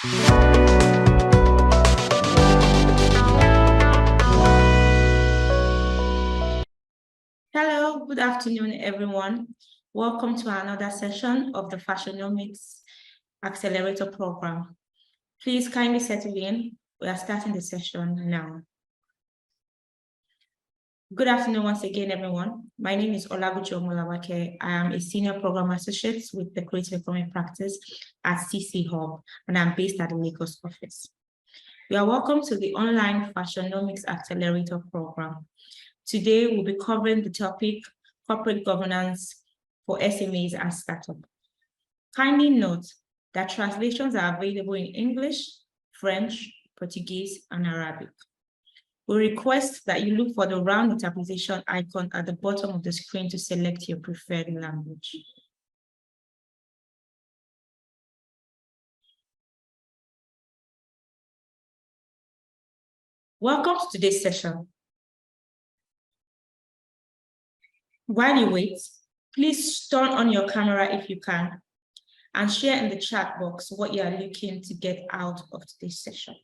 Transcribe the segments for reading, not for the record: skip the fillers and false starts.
Hello, good afternoon, everyone. Welcome to another session of the Fashionomics Accelerator Program. Please kindly settle in. We are starting the session now. Good afternoon once again, everyone. My name is Olagujo Molawake. I am a Senior Program Associate with the Creative Economy Practice at CC Hub, and I'm based at the Lagos office. You are welcome to the online Fashionomics Accelerator Program. Today, we'll be covering the topic, corporate governance for SMEs and startups. Kindly note that translations are available in English, French, Portuguese, and Arabic. We request that you look for the round interpretation icon at the bottom of the screen to select your preferred language. Welcome to today's session. While you wait, please turn on your camera if you can, and share in the chat box what you are looking to get out of today's session.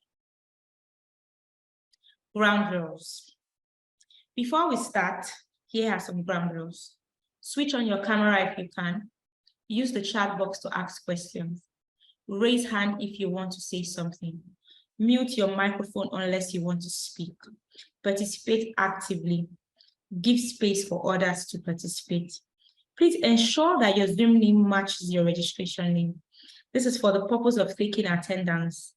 Ground rules. Before we start, here are some ground rules. Switch on your camera if you can. Use the chat box to ask questions. Raise hand if you want to say something. Mute your microphone unless you want to speak. Participate actively. Give space for others to participate. Please ensure that your Zoom name matches your registration name. This is for the purpose of taking attendance.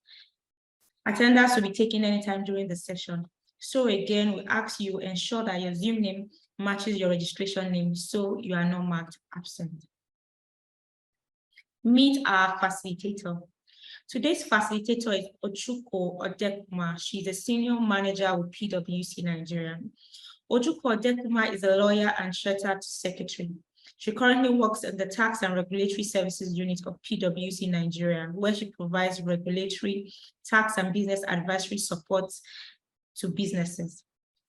Attendance will be taken anytime during the session. So again, we ask you ensure that your Zoom name matches your registration name so you are not marked absent. Meet our facilitator. Today's facilitator is Ochuko Odekuma. She's a senior manager with PwC Nigeria. Ochuko Odekuma is a lawyer and chartered secretary. She currently works in the Tax and Regulatory Services Unit of PwC Nigeria, where she provides regulatory, tax, and business advisory support to businesses.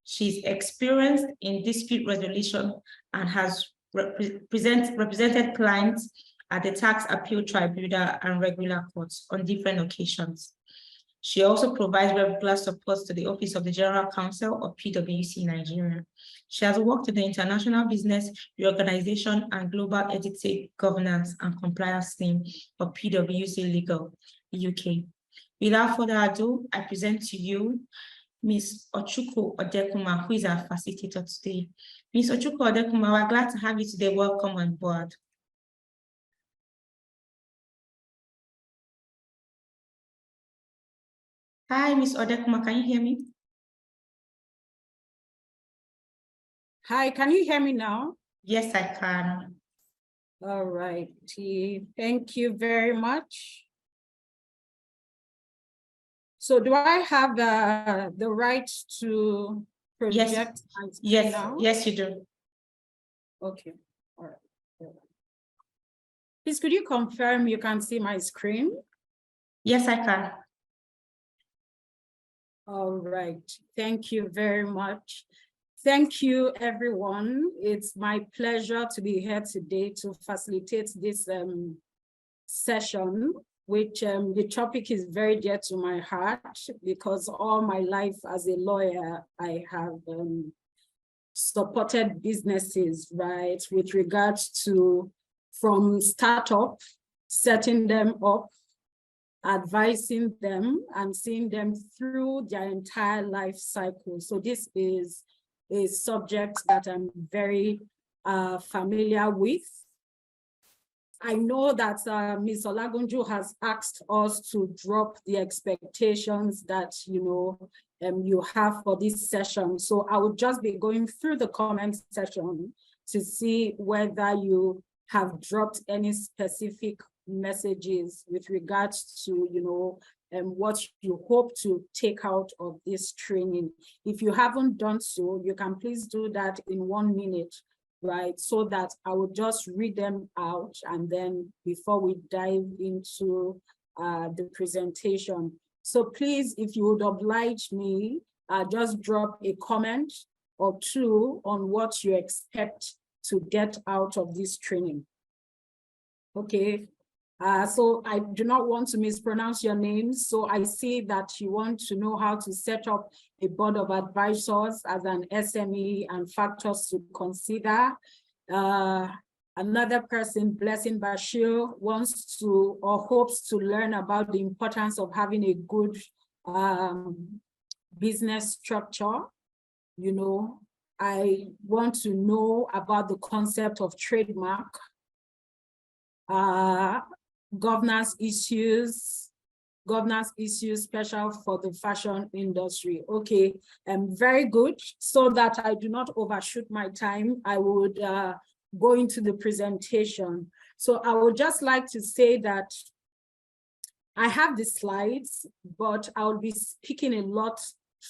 She's experienced in dispute resolution and has represented clients at the Tax Appeal Tribunal and regular courts on different occasions. She also provides regular support to the Office of the General Counsel of PwC Nigeria. She has worked in the international business reorganization and global entity governance and compliance team of PwC Legal, UK. Without further ado, I present to you Ms. Ochuko Odekuma, who is our facilitator today. Ms. Ochuko Odekuma, we're glad to have you today. Welcome on board. Hi, Ms. Odekuma, can you hear me? Hi, can you hear me now? Yes, I can. All right, thank you very much. So do I have the right to project my screen now? Yes, you do. Okay, all right. Please, could you confirm you can see my screen? Yes, I can. All right, thank you very much. Thank you, everyone. It's my pleasure to be here today to facilitate this session, which the topic is very dear to my heart because all my life as a lawyer, I have supported businesses, right, with regards to from startup, setting them up, advising them and seeing them through their entire life cycle. So this is a subject that I'm very familiar with. I know that Ms. Olagunju has asked us to drop the expectations that you have for this session. So I will just be going through the comment section to see whether you have dropped any specific messages with regards to what you hope to take out of this training. If you haven't done so, you can please do that in 1 minute, right? So that I will just read them out, and then before we dive into the presentation. So please, if you would oblige me, just drop a comment or two on what you expect to get out of this training. Okay, So I do not want to mispronounce your name. So I see that you want to know how to set up a board of advisors as an SME and factors to consider. Another person, Blessing Bashir, wants to or hopes to learn about the importance of having a good business structure. You know, I want to know about the concept of trademark, governance issues special for the fashion industry. Okay, very good. So that I do not overshoot my time, I would go into the presentation. So I would just like to say that I have the slides, but I'll be speaking a lot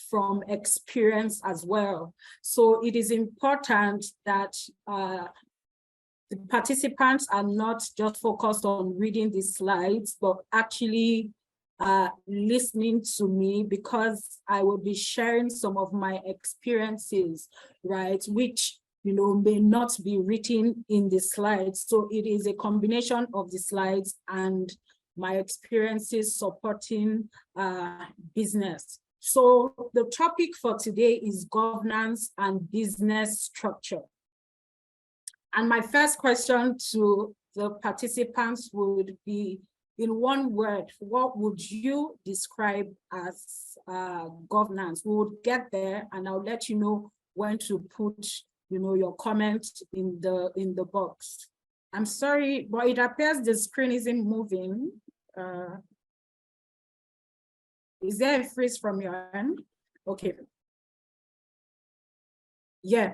from experience as well. So it is important that the participants are not just focused on reading the slides, but actually listening to me, because I will be sharing some of my experiences, right, which may not be written in the slides. So it is a combination of the slides and my experiences supporting business. So the topic for today is governance and business structure. And my first question to the participants would be, in one word, what would you describe as governance? We would get there, and I'll let you know when to put, your comment in the box. I'm sorry, but it appears the screen isn't moving. Is there a freeze from your end? Okay. Yeah.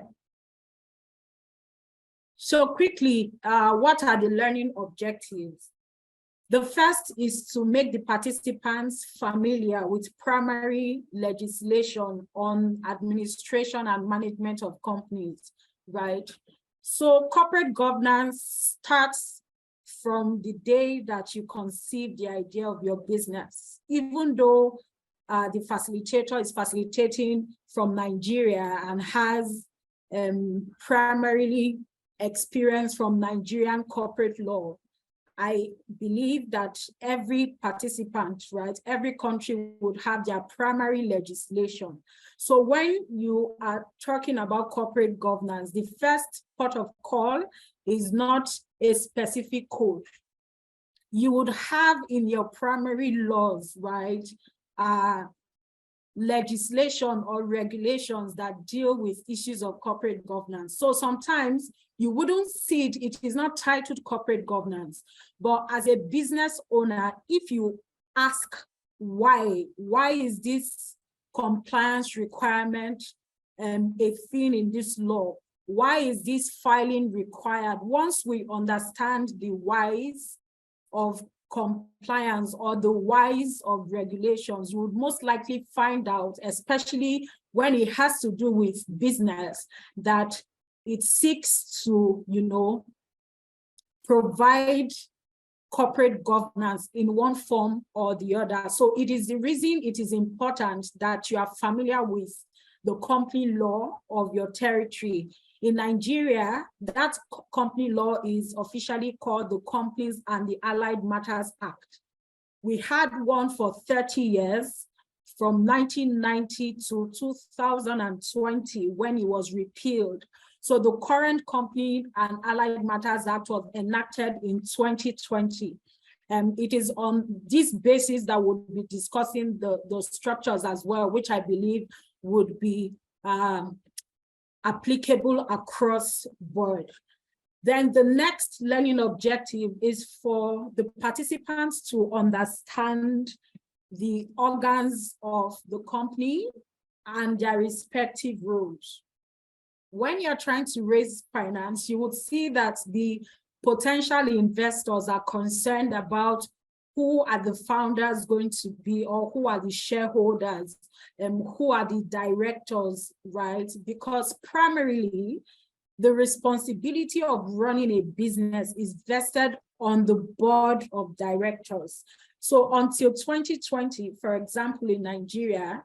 So quickly, what are the learning objectives? The first is to make the participants familiar with primary legislation on administration and management of companies, right? So corporate governance starts from the day that you conceive the idea of your business. Even though the facilitator is facilitating from Nigeria and has primarily experience from Nigerian corporate law, I believe that every participant, right, every country would have their primary legislation. So when you are talking about corporate governance, the first port of call is not a specific code. You would have in your primary laws, right, legislation or regulations that deal with issues of corporate governance. So sometimes you wouldn't see it, it is not titled corporate governance, but as a business owner, if you ask why is this compliance requirement a thing in this law? Why is this filing required? Once we understand the whys of compliance or the whys of regulations, you would most likely find out, especially when it has to do with business, that it seeks to, provide corporate governance in one form or the other. So it is the reason it is important that you are familiar with the company law of your territory. In Nigeria, that company law is officially called the Companies and the Allied Matters Act. We had one for 30 years, from 1990 to 2020, when it was repealed. So the current Company and Allied Matters Act was enacted in 2020. It is on this basis that we'll be discussing the structures as well, which I believe would be applicable across board. Then the next learning objective is for the participants to understand the organs of the company and their respective roles. When you're trying to raise finance, you would see that the potential investors are concerned about who are the founders going to be, or who are the shareholders, and who are the directors, right? Because primarily, the responsibility of running a business is vested on the board of directors. So until 2020, for example, in Nigeria,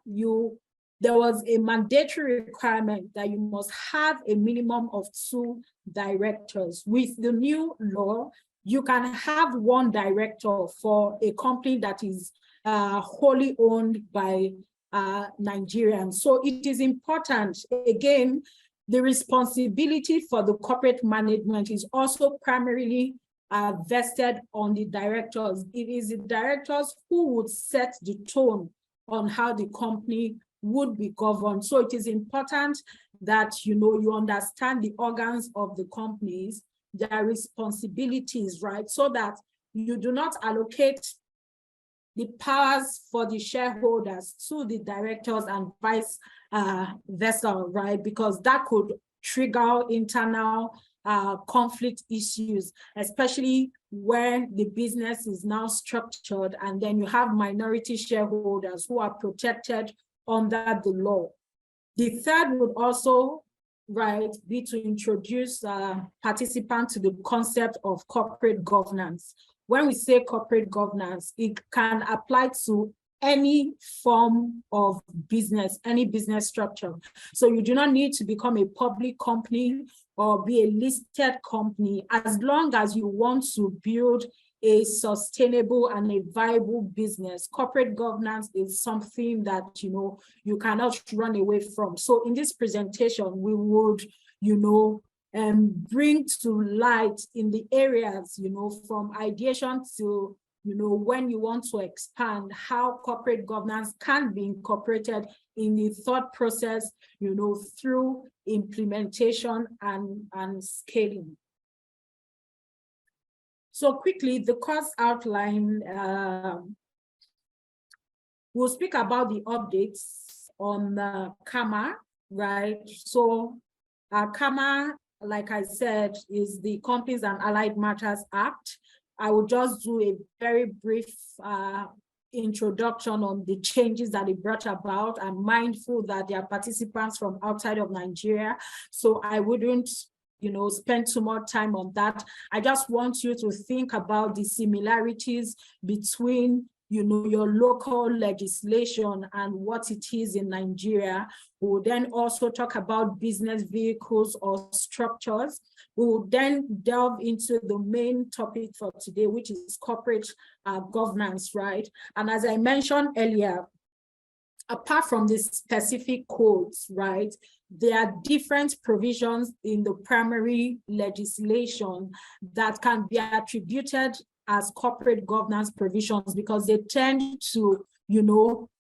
there was a mandatory requirement that you must have a minimum of 2 directors. With the new law, you can have one director for a company that is wholly owned by Nigerians. So it is important, again, the responsibility for the corporate management is also primarily vested on the directors. It is the directors who would set the tone on how the company would be governed. So it is important that you understand the organs of the companies, their responsibilities, right? So that you do not allocate the powers for the shareholders to the directors and vice versa, right? Because that could trigger internal conflict issues, especially when the business is now structured and then you have minority shareholders who are protected under the law. The third would also, right, be to introduce participants to the concept of corporate governance. When we say corporate governance, it can apply to any form of business, any business structure. So you do not need to become a public company or be a listed company. As long as you want to build a sustainable and a viable business, corporate governance is something that you cannot run away from. So in this presentation, we would bring to light in the areas from ideation to when you want to expand, how corporate governance can be incorporated in the thought process through implementation and scaling. So quickly, the course outline, we'll speak about the updates on CAMA, right? So CAMA, like I said, is the Companies and Allied Matters Act. I will just do a very brief introduction on the changes that it brought about. I'm mindful that there are participants from outside of Nigeria, so I wouldn't spend too much time on that. I just want you to think about the similarities between your local legislation and what it is in Nigeria. We'll then also talk about business vehicles or structures. We'll then delve into the main topic for today, which is corporate governance, right? And as I mentioned earlier, apart from the specific codes, right, there are different provisions in the primary legislation that can be attributed as corporate governance provisions because they tend to,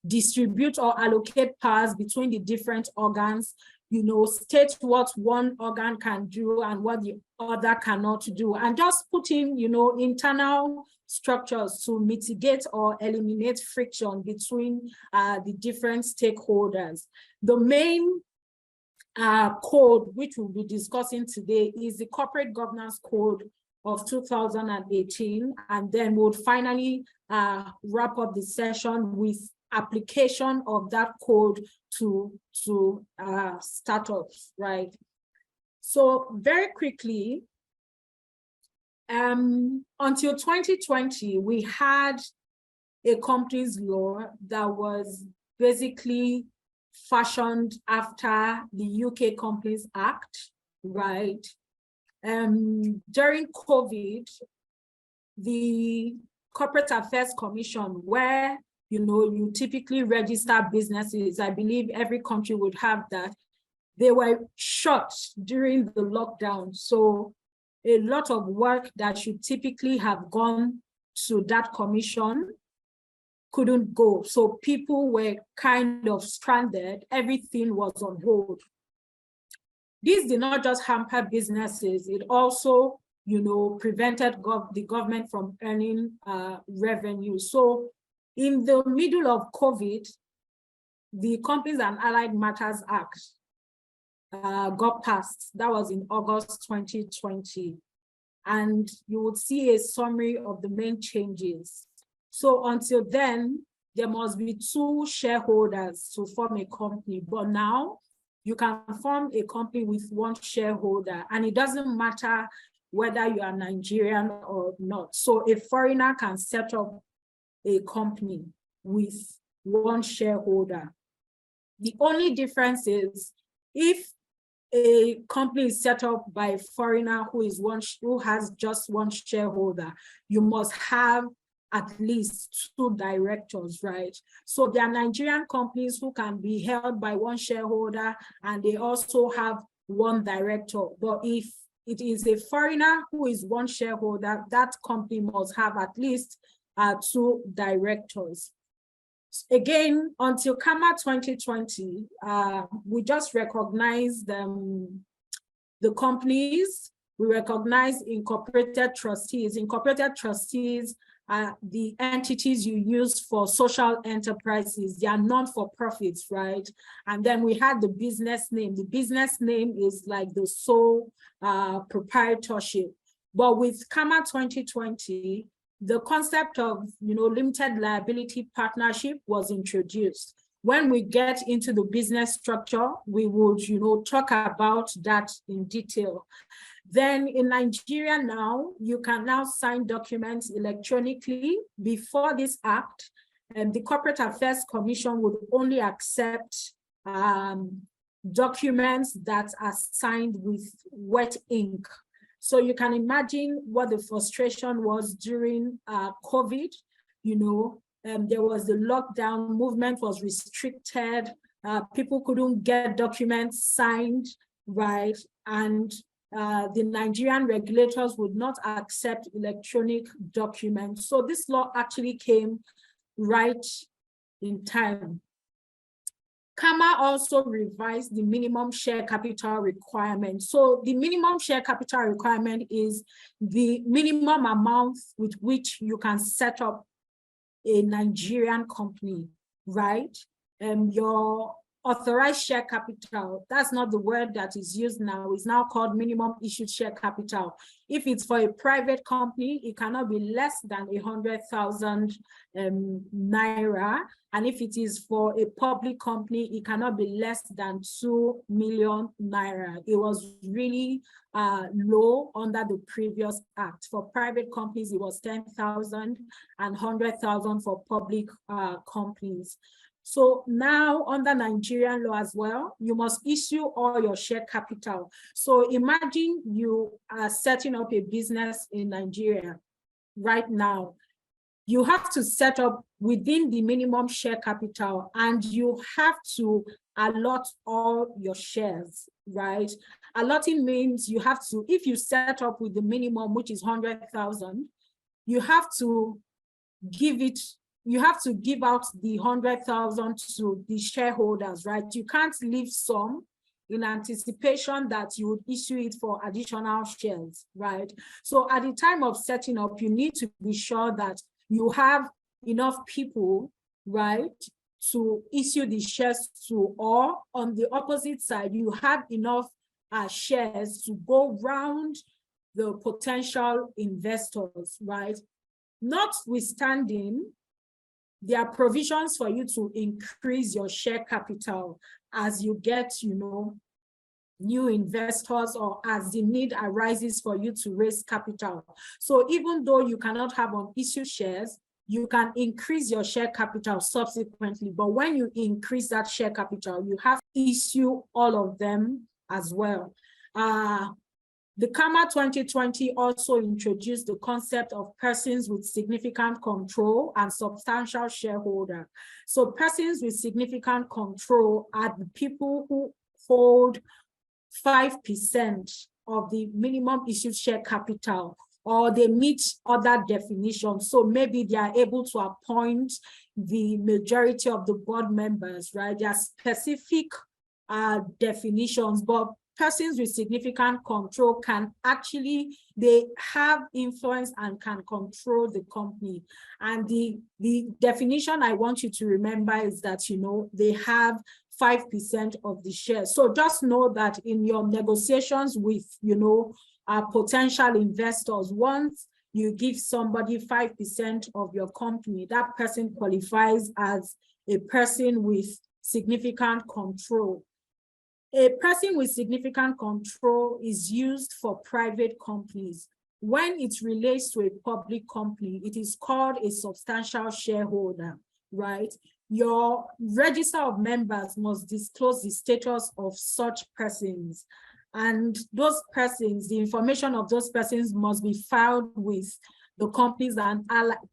distribute or allocate powers between the different organs, state what one organ can do and what the other cannot do, and just putting, internal structures to mitigate or eliminate friction between the different stakeholders. The main code which we'll be discussing today is the Corporate Governance Code of 2018, and then we'll finally wrap up the session with application of that code to startups, right? So very quickly, until 2020, we had a companies law that was basically fashioned after the UK Companies Act, right? During COVID, the Corporate Affairs Commission, where you typically register businesses, I believe every country would have that, they were shut during the lockdown. So a lot of work that should typically have gone to that commission couldn't go. So people were kind of stranded. Everything was on hold. This did not just hamper businesses, it also, prevented the government from earning revenue. So in the middle of COVID, the Companies and Allied Matters Act got passed. That was in August 2020. And you would see a summary of the main changes. So until then, there must be 2 shareholders to form a company. But now you can form a company with 1 shareholder, and it doesn't matter whether you are Nigerian or not. So a foreigner can set up a company with 1 shareholder. The only difference is if a company is set up by a foreigner who has just one shareholder, you must have at least 2 directors, right? So there are Nigerian companies who can be held by one shareholder and they also have one director. But if it is a foreigner who is one shareholder, that company must have at least 2 directors. Again, until CAMA 2020, we just recognized the companies. We recognize incorporated trustees. Incorporated trustees are the entities you use for social enterprises. They are non-for-profits, right? And then we had the business name. The business name is like the sole proprietorship. But with CAMA 2020, the concept of, limited liability partnership was introduced. When we get into the business structure, we would, talk about that in detail. Then in Nigeria now, you can now sign documents electronically. Before this act, the Corporate Affairs Commission would only accept documents that are signed with wet ink. So you can imagine what the frustration was during COVID. There was the lockdown, movement was restricted, people couldn't get documents signed, right? And the Nigerian regulators would not accept electronic documents. So this law actually came right in time. CAMA also revised the minimum share capital requirement. So the minimum share capital requirement is the minimum amount with which you can set up a Nigerian company, right? Your authorized share capital, that's not the word that is used now, it's now called minimum issued share capital. If it's for a private company, it cannot be less than 100,000 naira. And if it is for a public company, it cannot be less than 2 million naira. It was really low under the previous act. For private companies, it was 10,000 and 100,000 for public companies. So now under Nigerian law as well, you must issue all your share capital. So imagine you are setting up a business in Nigeria right now. You have to set up within the minimum share capital and you have to allot all your shares, right? Allotting means you have to, if you set up with the minimum, which is 100,000, you have to give it, you have to give out the 100,000 to the shareholders, right? You can't leave some in anticipation that you would issue it for additional shares, right? So at the time of setting up, you need to be sure that you have enough people, right, to issue the shares to, or on the opposite side, you have enough shares to go round the potential investors, right? Notwithstanding, there are provisions for you to increase your share capital as you get, new investors or as the need arises for you to raise capital. So even though you cannot have unissued shares, you can increase your share capital subsequently. But when you increase that share capital, you have to issue all of them as well. The CAMA 2020 also introduced the concept of persons with significant control and substantial shareholder. So persons with significant control are the people who hold 5% of the minimum issued share capital, or they meet other definitions. So maybe they are able to appoint the majority of the board members, right? There are specific definitions, but persons with significant control can actually, they have influence and can control the company. And the definition I want you to remember is that, they have 5% of the shares. So just know that in your negotiations with, potential investors, once you give somebody 5% of your company, that person qualifies as a person with significant control. A person with significant control is used for private companies. When it relates to a public company, it is called a substantial shareholder, right? Your register of members must disclose the status of such persons. And those persons, the information of those persons must be filed with the companies and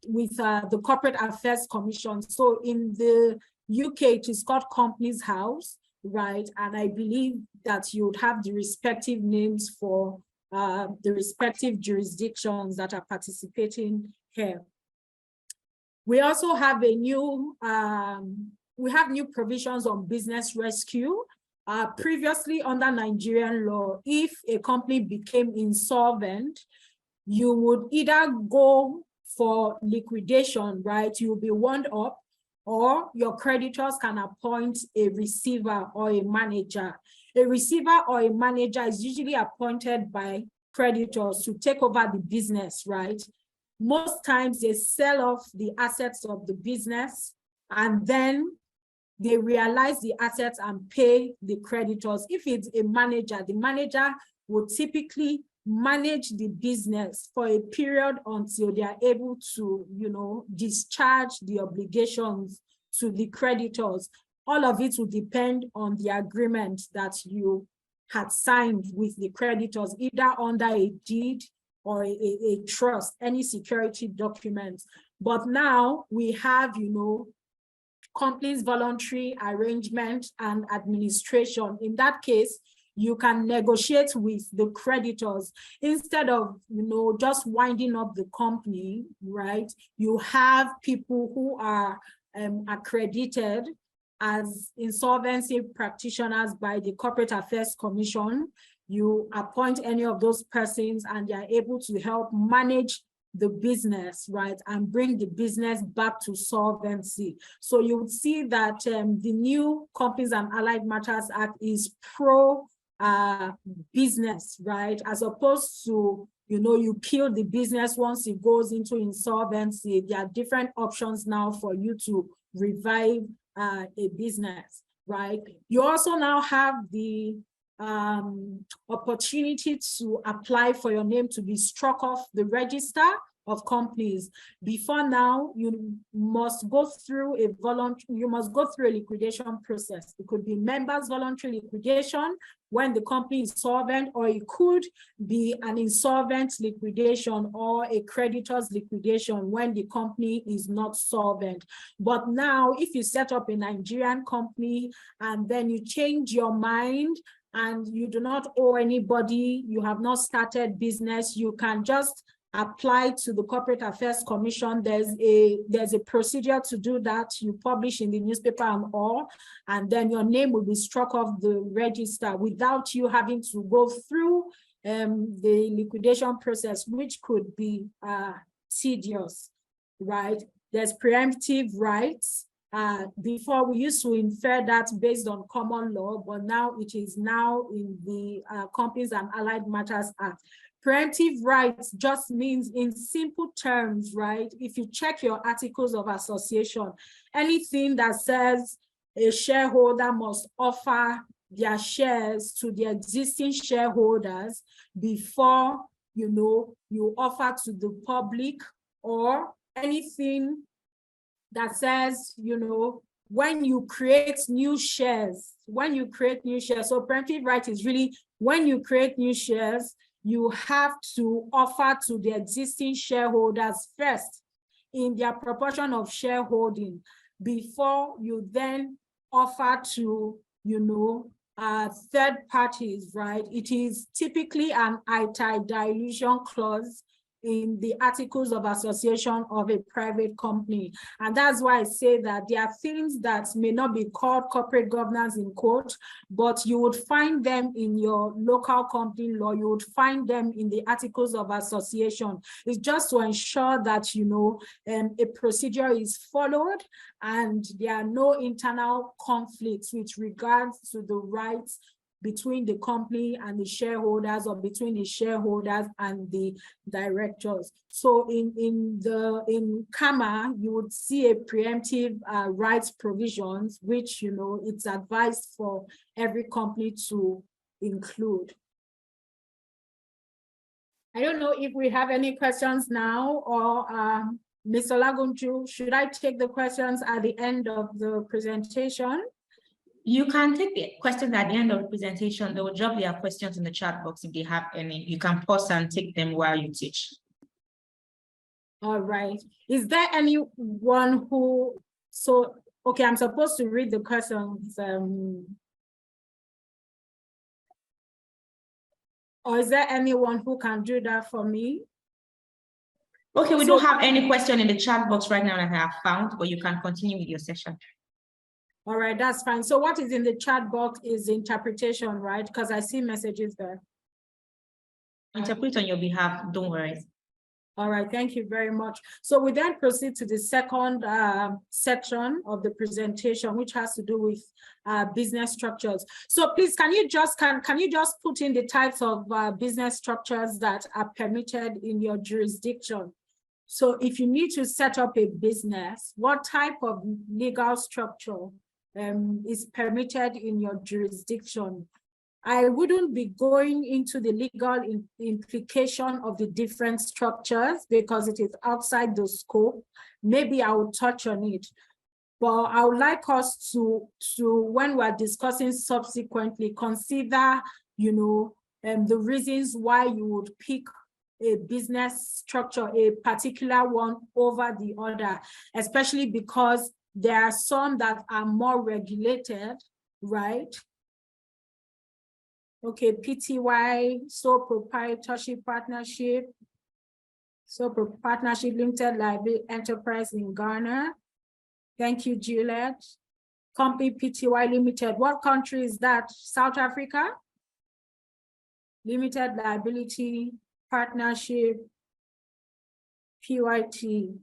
with the Corporate Affairs Commission. So in the UK, it is called Companies House, right? And I believe that you would have the respective names for the respective jurisdictions that are participating here. We also have a new, new provisions on business rescue. Previously under Nigerian law, if a company became insolvent, you would either go for liquidation, right? You'll be wound up, or your creditors can appoint a receiver or a manager. A receiver or a manager is usually appointed by creditors to take over the business, right? Most times they sell off the assets of the business and then they realize the assets and pay the creditors. If it's a manager, the manager will typically manage the business for a period until they are able to, discharge the obligations to the creditors. All of it will depend on the agreement that you had signed with the creditors, either under a deed or a trust, any security documents. But now we have, companies voluntary arrangement and administration. In that case, you can negotiate with the creditors instead of, just winding up the company, right? You have people who are accredited as insolvency practitioners by the Corporate Affairs Commission. You appoint any of those persons and they are able to help manage the business, right, and bring the business back to solvency. So you would see that the new Companies and Allied Matters Act is pro business, right, as opposed to, you kill the business once it goes into insolvency. There are different options now for you to revive a business, right? You also now have the opportunity to apply for your name to be struck off the register of companies. Before now, you must go through a liquidation process. It could be members voluntary liquidation when the company is solvent, or it could be an insolvent liquidation or a creditor's liquidation when the company is not solvent. But now, if you set up a Nigerian company and then you change your mind and you do not owe anybody, you have not started business, you can just apply to the Corporate Affairs Commission. There's a procedure to do that. You publish in the newspaper and all, and then your name will be struck off the register without you having to go through the liquidation process, which could be tedious, right? There's preemptive rights. Before we used to infer that based on common law, but now it is now in the Companies and Allied Matters Act. Preemptive rights just means, in simple terms, right? If you check your articles of association, anything that says a shareholder must offer their shares to the existing shareholders before, you offer to the public, or anything that says, when you create new shares, so preemptive right is really when you create new shares, you have to offer to the existing shareholders first in their proportion of shareholding before you then offer to, third parties, right? It is typically an anti-dilution clause in the articles of association of a private company. And that's why I say that there are things that may not be called corporate governance in court, but you would find them in your local company law, you would find them in the articles of association. It's just to ensure that, a procedure is followed and there are no internal conflicts with regards to the rights between the company and the shareholders, or between the shareholders and the directors. So in CAMA, you would see a preemptive rights provisions, which, it's advised for every company to include. I don't know if we have any questions now, or Ms. Olagunju, should I take the questions at the end of the presentation? You can take the questions at the end of the presentation. They will drop their questions in the chat box if they have any. You can pause and take them while you teach. All right. Is there anyone who, okay, I'm supposed to read the questions. Or is there anyone who can do that for me? Okay, we don't have any question in the chat box right now that I have found, but you can continue with your session. All right, that's fine. So what is in the chat box is interpretation, right? Because I see messages there. Interpret on your behalf, don't worry. All right, thank you very much. So we then proceed to the second section of the presentation, which has to do with business structures. So please, can you just put in the types of business structures that are permitted in your jurisdiction? So if you need to set up a business, what type of legal structure is permitted in your jurisdiction? I wouldn't be going into the legal implication of the different structures because it is outside the scope. Maybe I will touch on it, but I would like us to when we're discussing subsequently, consider, the reasons why you would pick a business structure, a particular one over the other, especially because there are some that are more regulated, right? Okay, PTY, sole proprietorship partnership, limited liability enterprise in Ghana. Thank you, Juliet. Company PTY Limited. What country is that? South Africa? Limited liability partnership, PYT.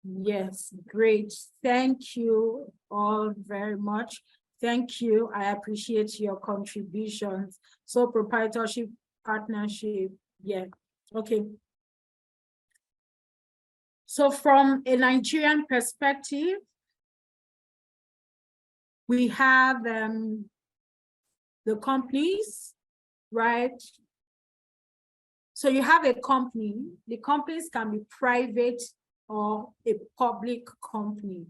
Yes, great. Thank you all very much. Thank you. I appreciate your contributions. So proprietorship, partnership, yeah, okay. So from a Nigerian perspective, we have the companies, right? So you have a company. The companies can be private or a public company.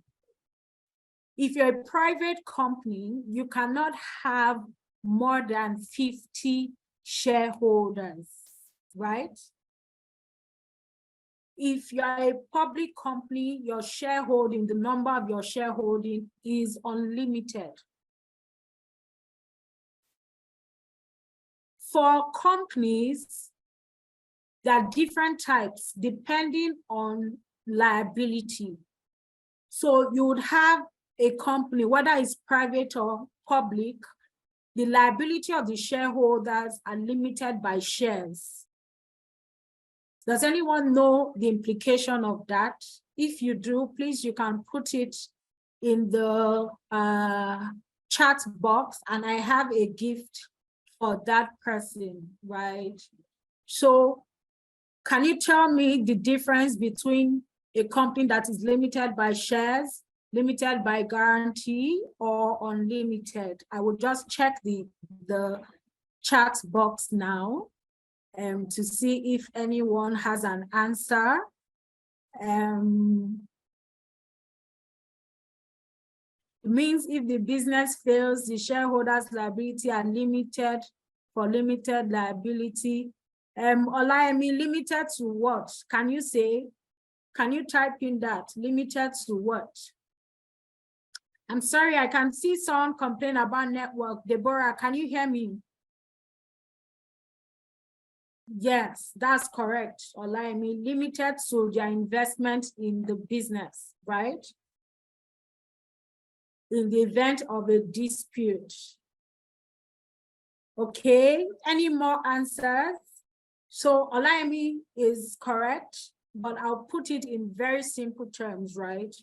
If you're a private company, you cannot have more than 50 shareholders, right? If you're a public company, your shareholding, the number of your shareholding is unlimited. For companies, there are different types depending on liability. So you would have a company, whether it's private or public, the liability of the shareholders are limited by shares. Does anyone know the implication of that? If you do, please, you can put it in the chat box, and I have a gift for that person, right? So can you tell me the difference between a company that is limited by shares, limited by guarantee, or unlimited? I will just check the chat box now to see if anyone has an answer. It means if the business fails, the shareholders' liability are limited for limited liability. Olayemi, limited to what? Can you say? Can you type in that? Limited to what? I'm sorry, I can see someone complain about network. Deborah, can you hear me? Yes, that's correct. Olayemi, limited to their investment in the business, right? In the event of a dispute. Okay, any more answers? So Olayemi is correct, but I'll put it in very simple terms, right?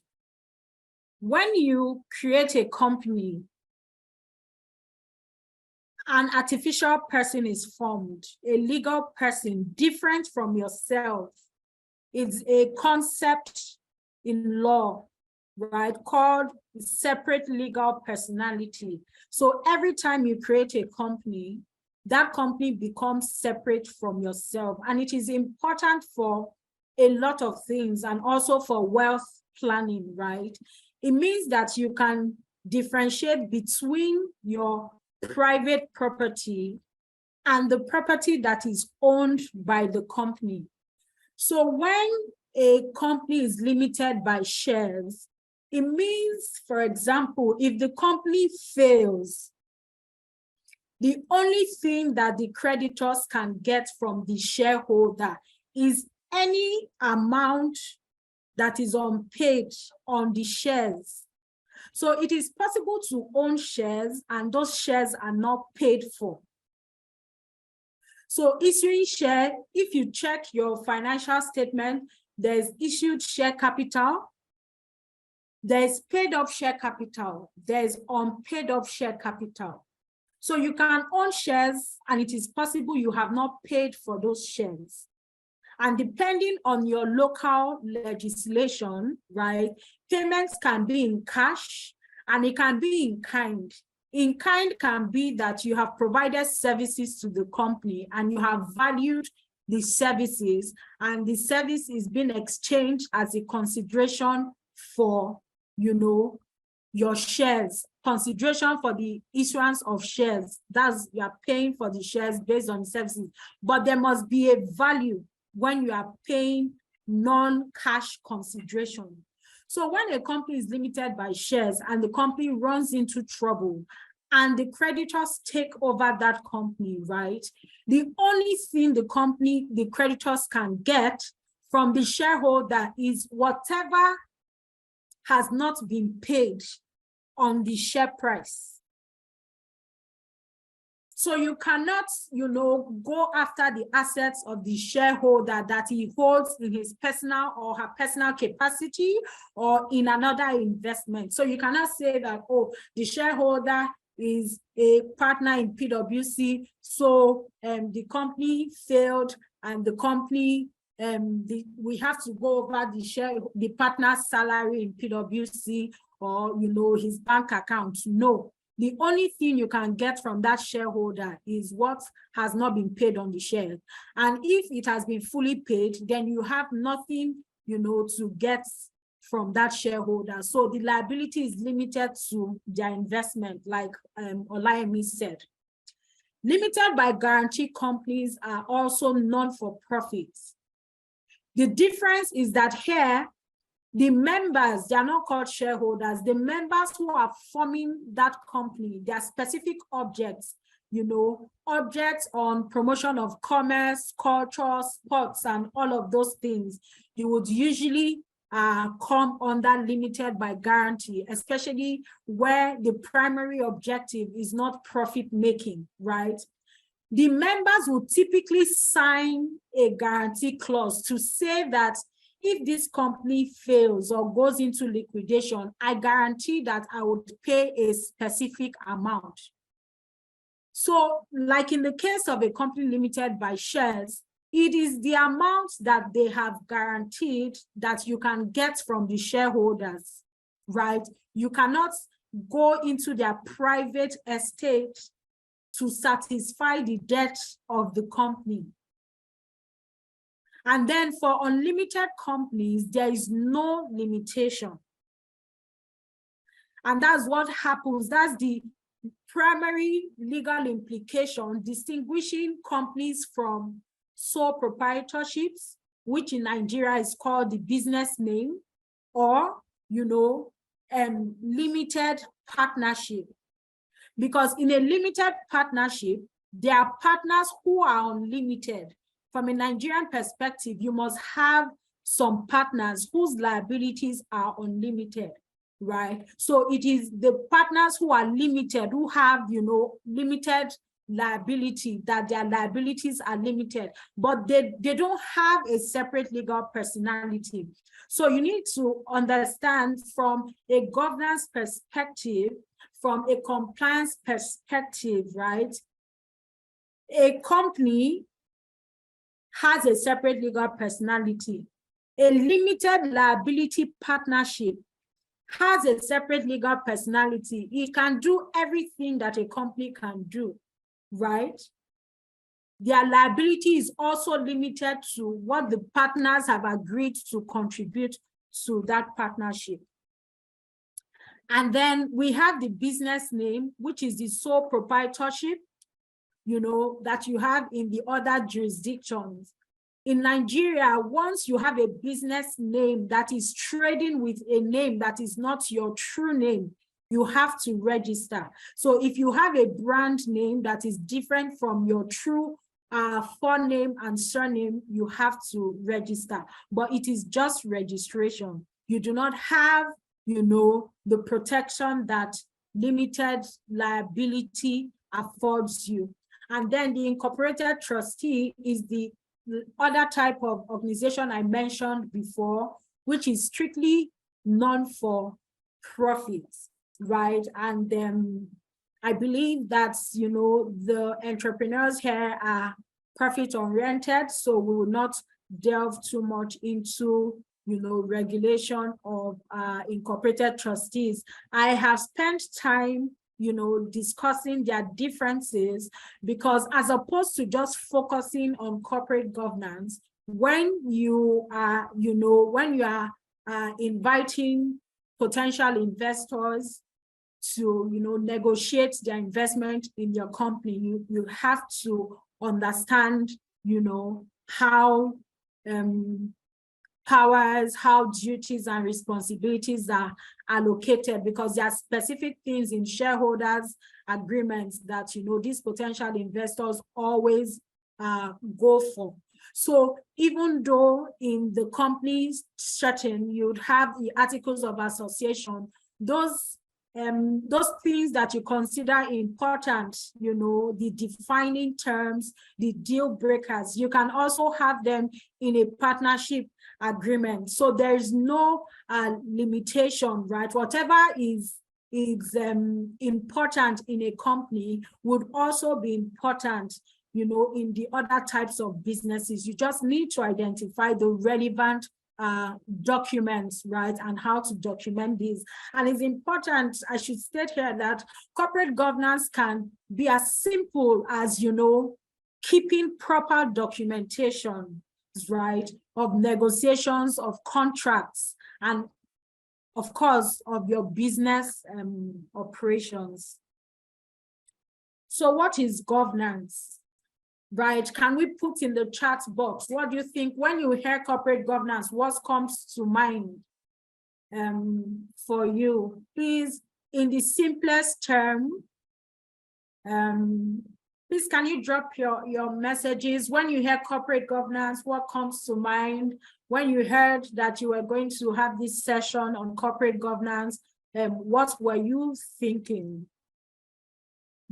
When you create a company, an artificial person is formed, a legal person different from yourself. It's a concept in law, right, called separate legal personality. So every time you create a company, that company becomes separate from yourself. And it is important for a lot of things, and also for wealth planning, right? It means that you can differentiate between your private property and the property that is owned by the company. So when a company is limited by shares, it means, for example, if the company fails, the only thing that the creditors can get from the shareholder is any amount that is unpaid on the shares. So it is possible to own shares and those shares are not paid for. So issuing share, if you check your financial statement, there's issued share capital, there's paid up share capital, there's unpaid up share capital. So you can own shares and it is possible you have not paid for those shares. And depending on your local legislation, right, payments can be in cash and it can be in kind. In kind can be that you have provided services to the company and you have valued the services and the service is being exchanged as a consideration for, your shares, consideration for the issuance of shares. That's, you are paying for the shares based on services, but there must be a value when you are paying non-cash consideration. So when a company is limited by shares and the company runs into trouble and the creditors take over that company, right? The only thing the creditors can get from the shareholder is whatever has not been paid on the share price. So you cannot, go after the assets of the shareholder that he holds in his personal or her personal capacity or in another investment. So you cannot say that, oh, the shareholder is a partner in PwC, so the company failed and the company, we have to go over the partner's salary in PwC or, his bank account. No. The only thing you can get from that shareholder is what has not been paid on the share. And if it has been fully paid, then you have nothing, to get from that shareholder. So the liability is limited to their investment, like Olayemi said. Limited by guarantee companies are also non-for-profits. The difference is that here, the members, they are not called shareholders. The members who are forming that company, their specific objects, objects on promotion of commerce, culture, sports, and all of those things, you would usually come under limited by guarantee, especially where the primary objective is not profit making, right? The members will typically sign a guarantee clause to say that if this company fails or goes into liquidation, I guarantee that I would pay a specific amount. So, like in the case of a company limited by shares, it is the amount that they have guaranteed that you can get from the shareholders, right? You cannot go into their private estate to satisfy the debt of the company. And then for unlimited companies, there is no limitation. And that's what happens. That's the primary legal implication distinguishing companies from sole proprietorships, which in Nigeria is called the business name, or, limited partnership. Because in a limited partnership, there are partners who are unlimited. From a Nigerian perspective, you must have some partners whose liabilities are unlimited, right? So it is the partners who are limited, who have, limited liability, that their liabilities are limited, but they don't have a separate legal personality. So you need to understand from a governance perspective, from a compliance perspective, right? A company has a separate legal personality. A limited liability partnership has a separate legal personality. It can do everything that a company can do, right? their liability is also limited to what the partners have agreed to contribute to that partnership. And then we have the business name, which is the sole proprietorship, that you have in the other jurisdictions. In Nigeria, once you have a business name that is trading with a name that is not your true name, you have to register. So if you have a brand name that is different from your true forename and surname, you have to register. But it is just registration. You do not have, the protection that limited liability affords you. And then the incorporated trustee is the other type of organization I mentioned before, which is strictly non-for-profit, right? And then I believe that, the entrepreneurs here are profit-oriented, so we will not delve too much into, regulation of incorporated trustees. I have spent time discussing their differences, because as opposed to just focusing on corporate governance, when you are, inviting potential investors to, negotiate their investment in your company, you have to understand, how powers, how duties and responsibilities are allocated, because there are specific things in shareholders agreements that these potential investors always go for. So even though in the company's setting you'd have the articles of association, those things that you consider important, the defining terms, the deal breakers, you can also have them in a partnership agreement. So there is no limitation, right? Whatever is important in a company would also be important, in the other types of businesses. You just need to identify the relevant documents, right, and how to document these. And it's important, I should state here, that corporate governance can be as simple as, keeping proper documentation, right, of negotiations, of contracts, and of course, of your business operations. So what is governance? Right, can we put in the chat box, what do you think when you hear corporate governance, what comes to mind for you? Please, in the simplest term, please can you drop your messages? When you hear corporate governance, what comes to mind? When you heard that you were going to have this session on corporate governance, what were you thinking?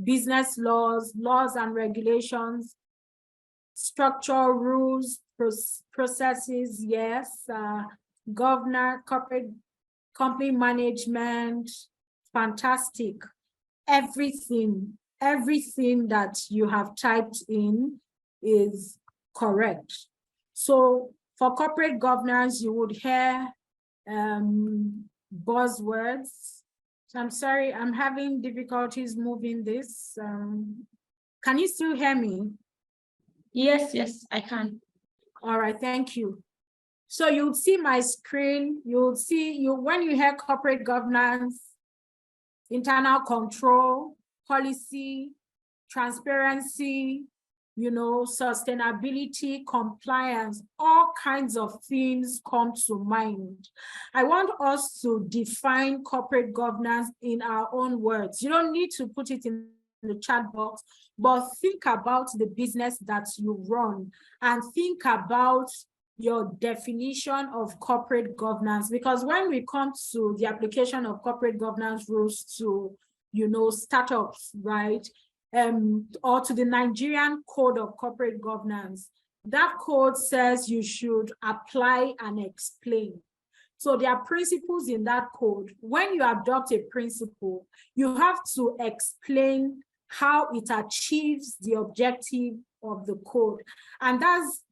Business laws, laws and regulations, structural rules, processes, yes, corporate company management, fantastic. Everything that you have typed in is correct. So for corporate governance, you would hear buzzwords. So I'm sorry, I'm having difficulties moving this. Can you still hear me? Yes, I can. All right, thank you. So you'll see my screen, you'll see when you hear corporate governance, internal control, policy, transparency, sustainability, compliance, all kinds of things come to mind. I want us to define corporate governance in our own words. You don't need to put it in the chat box, but think about the business that you run and think about your definition of corporate governance, because when we come to the application of corporate governance rules to, startups, right, or to the Nigerian Code of Corporate Governance, that code says you should apply and explain. So there are principles in that code. When you adopt a principle, you have to explain how it achieves the objective of the code. And that's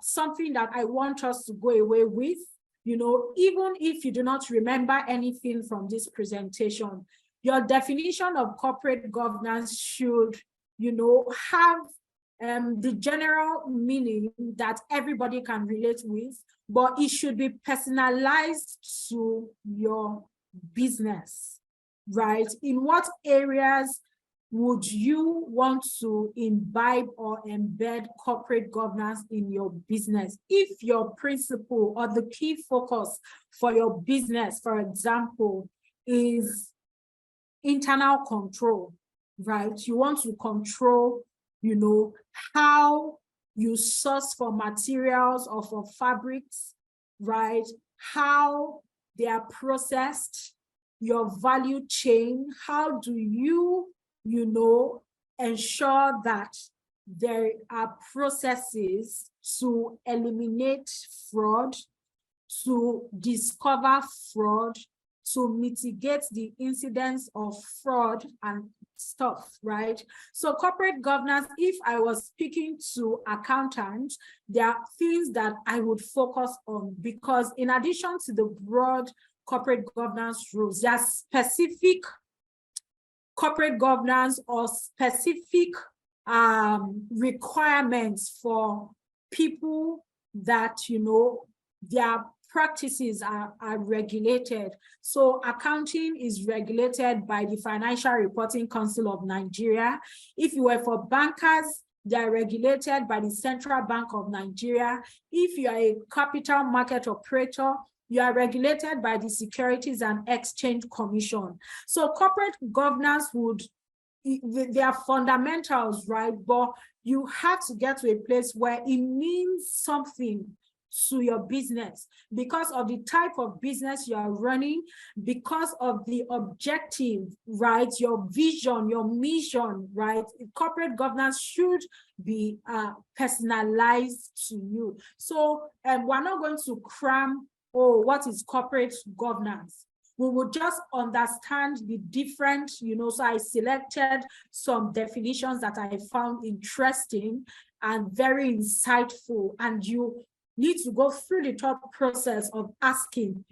something that I want us to go away with, even if you do not remember anything from this presentation, your definition of corporate governance should, have the general meaning that everybody can relate with, but it should be personalized to your business, right? In what areas would you want to imbibe or embed corporate governance in your business? If your principle or the key focus for your business, for example, is internal control, right? You want to control, how you source for materials or for fabrics, right? How they are processed, your value chain. How do you, ensure that there are processes to eliminate fraud, to discover fraud, to mitigate the incidence of fraud and stuff, right? So corporate governance, if I was speaking to accountants, there are things that I would focus on, because in addition to the broad corporate governance rules, there are specific corporate governance or specific requirements for people that, their practices are regulated. So accounting is regulated by the Financial Reporting Council of Nigeria. If you were for bankers, they are regulated by the Central Bank of Nigeria. If you are a capital market operator, you are regulated by the Securities and Exchange Commission. So corporate governance they are fundamentals, right? But you have to get to a place where it means something to your business because of the type of business you are running, because of the objective, right? Your vision, your mission, right? Corporate governance should be personalized to you. So we're not going to cram, what is corporate governance? We will just understand the different, so I selected some definitions that I found interesting and very insightful, and you need to go through the thought process of asking,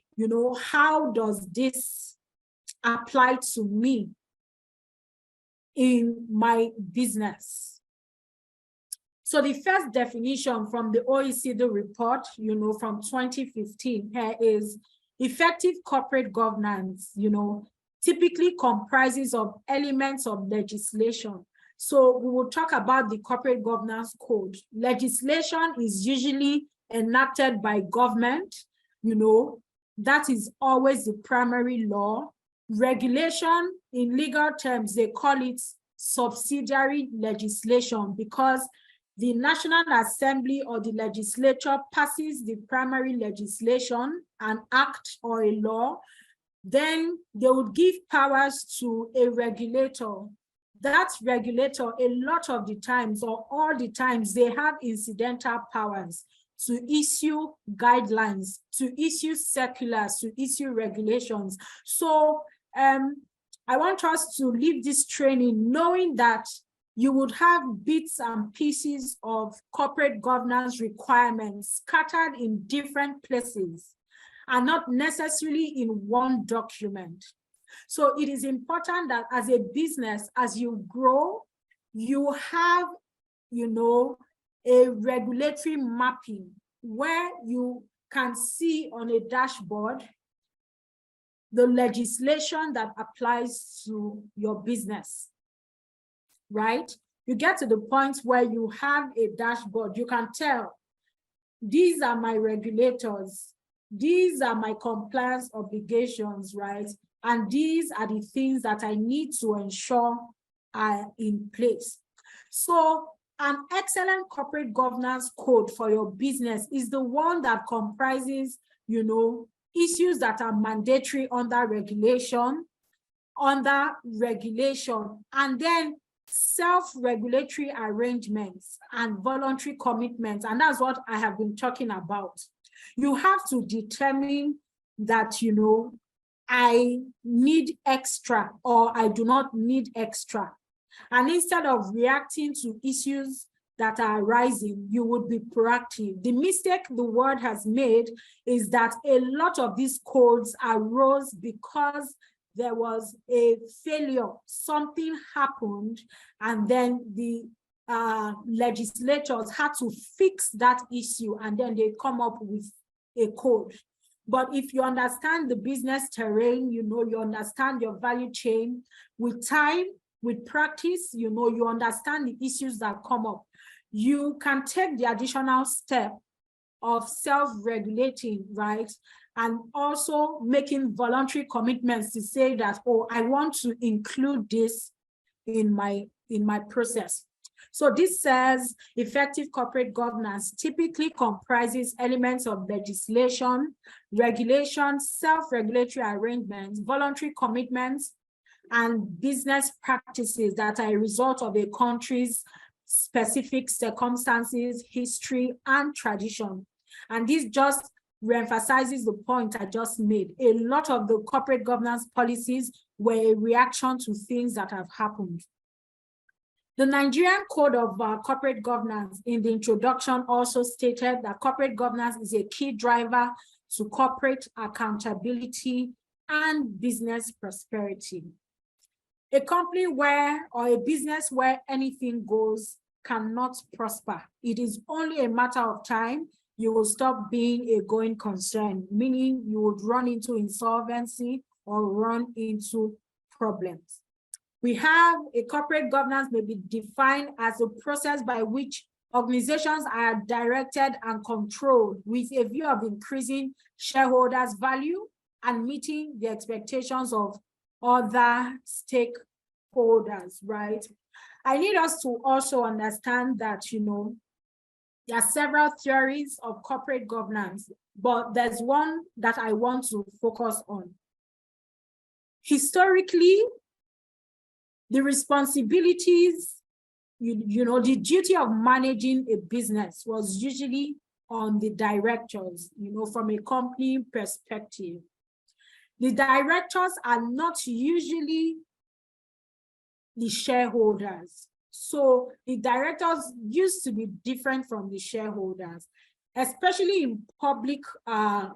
how does this apply to me in my business? So the first definition from the OECD report, from 2015 here is effective corporate governance, typically comprises of elements of legislation. So we will talk about the corporate governance code. Legislation is usually enacted by government, that is always the primary law. Regulation, in legal terms, they call it subsidiary legislation because the National Assembly or the legislature passes the primary legislation, an act or a law. Then they would give powers to a regulator. That regulator, a lot of the times or all the times, they have incidental powers to issue guidelines, to issue circulars, to issue regulations. So I want us to leave this training knowing that you would have bits and pieces of corporate governance requirements scattered in different places and not necessarily in one document. So it is important that as a business, as you grow, you have, a regulatory mapping where you can see on a dashboard the legislation that applies to your business, right? You get to the point where you have a dashboard, you can tell, these are my regulators, these are my compliance obligations, right? And these are the things that I need to ensure are in place. So an excellent corporate governance code for your business is the one that comprises, issues that are mandatory under regulation, and then self-regulatory arrangements and voluntary commitments. And that's what I have been talking about. You have to determine that, I need extra or I do not need extra. And instead of reacting to issues that are arising, you would be proactive. The mistake the world has made is that a lot of these codes arose because there was a failure, something happened, and then the legislators had to fix that issue, and then they come up with a code. But if you understand the business terrain, you understand your value chain, with time, with practice, you understand the issues that come up, you can take the additional step of self-regulating, right? And also making voluntary commitments to say that, oh, I want to include this in my process. So this says effective corporate governance typically comprises elements of legislation, regulation, self-regulatory arrangements, voluntary commitments, and business practices that are a result of a country's specific circumstances, history, and tradition. And this just reemphasizes the point I just made. A lot of the corporate governance policies were a reaction to things that have happened. The Nigerian Code of Corporate Governance in the introduction also stated that corporate governance is a key driver to corporate accountability and business prosperity. A company or a business where anything goes cannot prosper. It is only a matter of time you will stop being a going concern, meaning you would run into insolvency or run into problems. We have a corporate governance may be defined as a process by which organizations are directed and controlled with a view of increasing shareholders' value and meeting the expectations of other stakeholders, right? I need us to also understand that, there are several theories of corporate governance, but there's one that I want to focus on. Historically, the responsibilities, the duty of managing a business was usually on the directors, from a company perspective. The directors are not usually the shareholders. So the directors used to be different from the shareholders, especially in public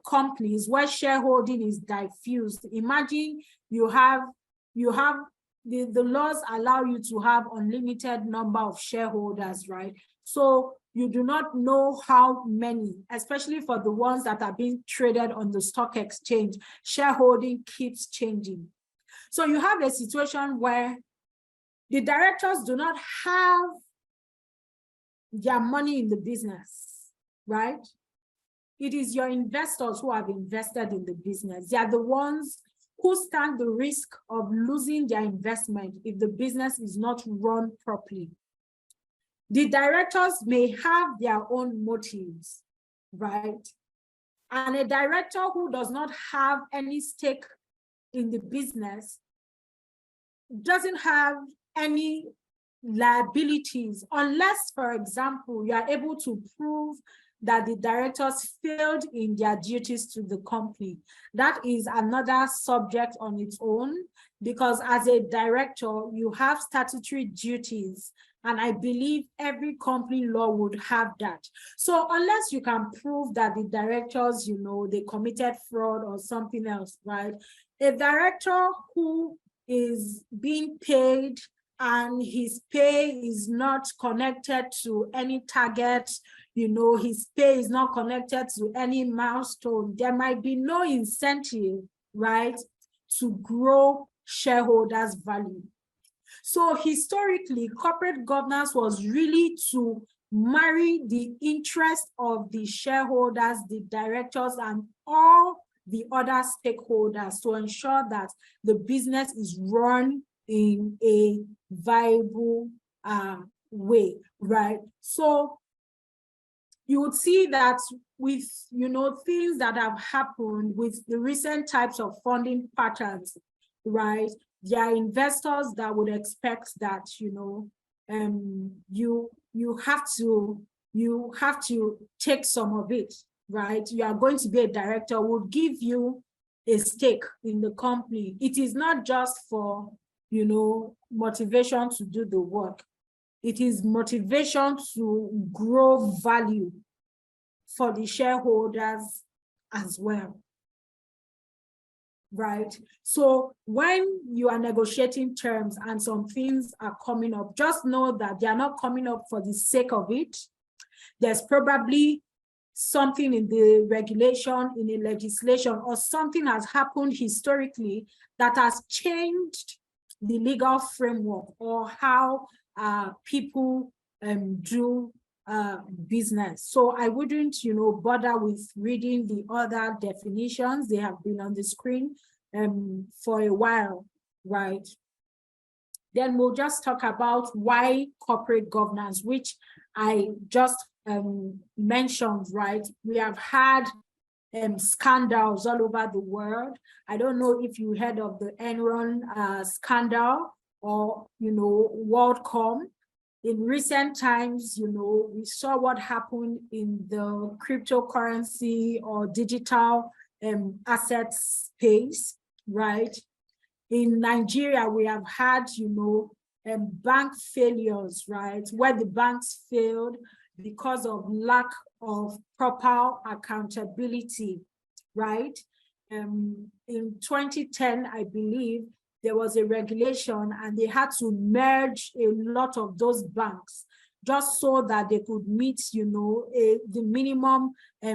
companies where shareholding is diffused. Imagine you have the laws allow you to have unlimited number of shareholders, right? So you do not know how many, especially for the ones that are being traded on the stock exchange, shareholding keeps changing. So you have a situation where the directors do not have their money in the business, right? It is your investors who have invested in the business. They are the ones who stand the risk of losing their investment if the business is not run properly. The directors may have their own motives, right? And a director who does not have any stake in the business doesn't have any liabilities unless, for example, you are able to prove that the directors failed in their duties to the company. That is another subject on its own, because as a director, you have statutory duties, and I believe every company law would have that. So unless you can prove that the directors, they committed fraud or something else, right? A director who is being paid and his pay is not connected to any target, his pay is not connected to any milestone, there might be no incentive, right, to grow shareholders' value. So historically, corporate governance was really to marry the interest of the shareholders, the directors, and all the other stakeholders to ensure that the business is run in a viable way, right? So you would see that with, things that have happened with the recent types of funding patterns, right? There are investors that would expect that, you have to take some of it, right? You are going to be a director, will give you a stake in the company. It is not just for, motivation to do the work. It is motivation to grow value for the shareholders as well. right? So when you are negotiating terms and some things are coming up, just know that they are not coming up for the sake of it. There's probably something in the regulation, in the legislation, or something has happened historically that has changed the legal framework or how people do business. So I wouldn't, bother with reading the other definitions. They have been on the screen for a while, right? Then we'll just talk about why corporate governance, which I just mentioned, right? We have had scandals all over the world. I don't know if you heard of the Enron scandal or, WorldCom. In recent times, we saw what happened in the cryptocurrency or digital assets space, right? In Nigeria, we have had, bank failures, right? Where the banks failed because of lack of proper accountability, right? In 2010, I believe, there was a regulation and they had to merge a lot of those banks just so that they could meet, the minimum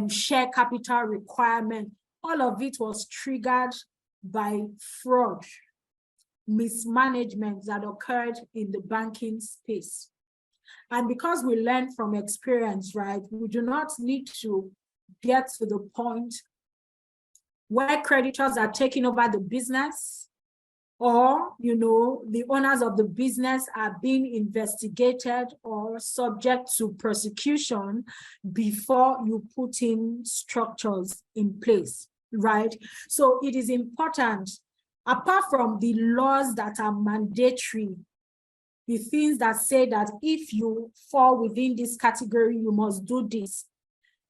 share capital requirement. All of it was triggered by fraud, mismanagement that occurred in the banking space. And because we learn from experience, right, we do not need to get to the point where creditors are taking over the business or, the owners of the business are being investigated or subject to prosecution before you put in structures in place, right? So it is important, apart from the laws that are mandatory, the things that say that if you fall within this category, you must do this.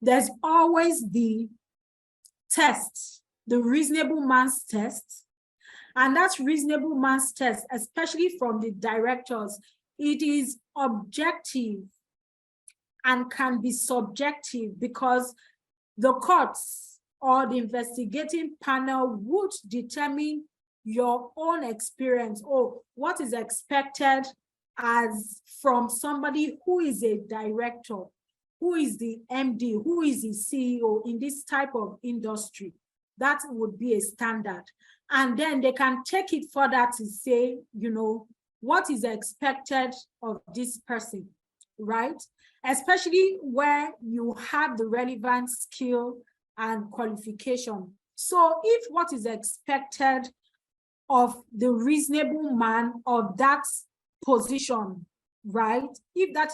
There's always the test, the reasonable man's test. And that's reasonable man's test, especially from the directors. It is objective and can be subjective because the courts or the investigating panel would determine your own experience or what is expected as from somebody who is a director, who is the MD, who is the CEO in this type of industry. That would be a standard. And then they can take it further to say, what is expected of this person, right? Especially where you have the relevant skill and qualification. So if what is expected of the reasonable man of that position, right? If that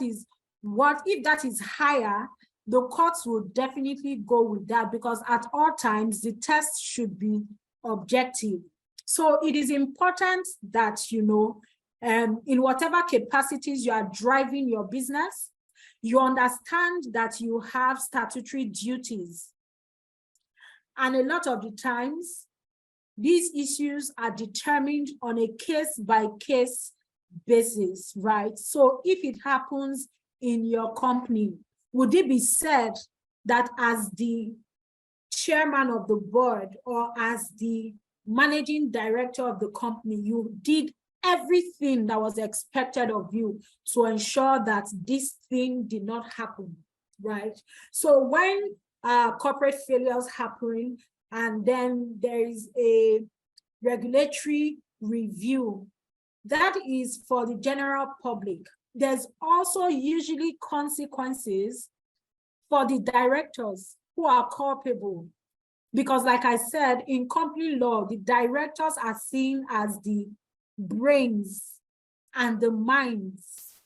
is higher, the courts will definitely go with that because at all times the test should be objective. So it is important that, in whatever capacities you are driving your business, you understand that you have statutory duties. And a lot of the times, these issues are determined on a case-by-case basis, right? So if it happens in your company, would it be said that as the chairman of the board or as the managing director of the company, you did everything that was expected of you to ensure that this thing did not happen, right? So when corporate failures happen and then there is a regulatory review, that is for the general public. There's also usually consequences for the directors who are culpable. Because like I said, in company law, the directors are seen as the brains and the minds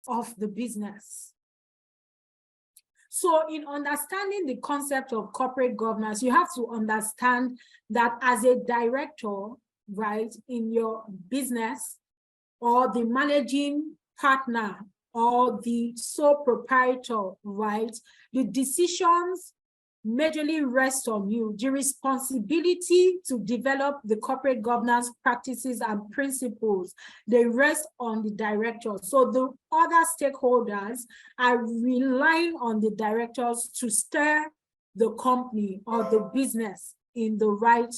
of the business. So in understanding the concept of corporate governance, you have to understand that as a director, right, in your business, or the managing partner, or the sole proprietor, right, the decisions majorly rest on you. The responsibility to develop the corporate governance practices and principles, they rest on the directors. So the other stakeholders are relying on the directors to steer the company or the business in the right,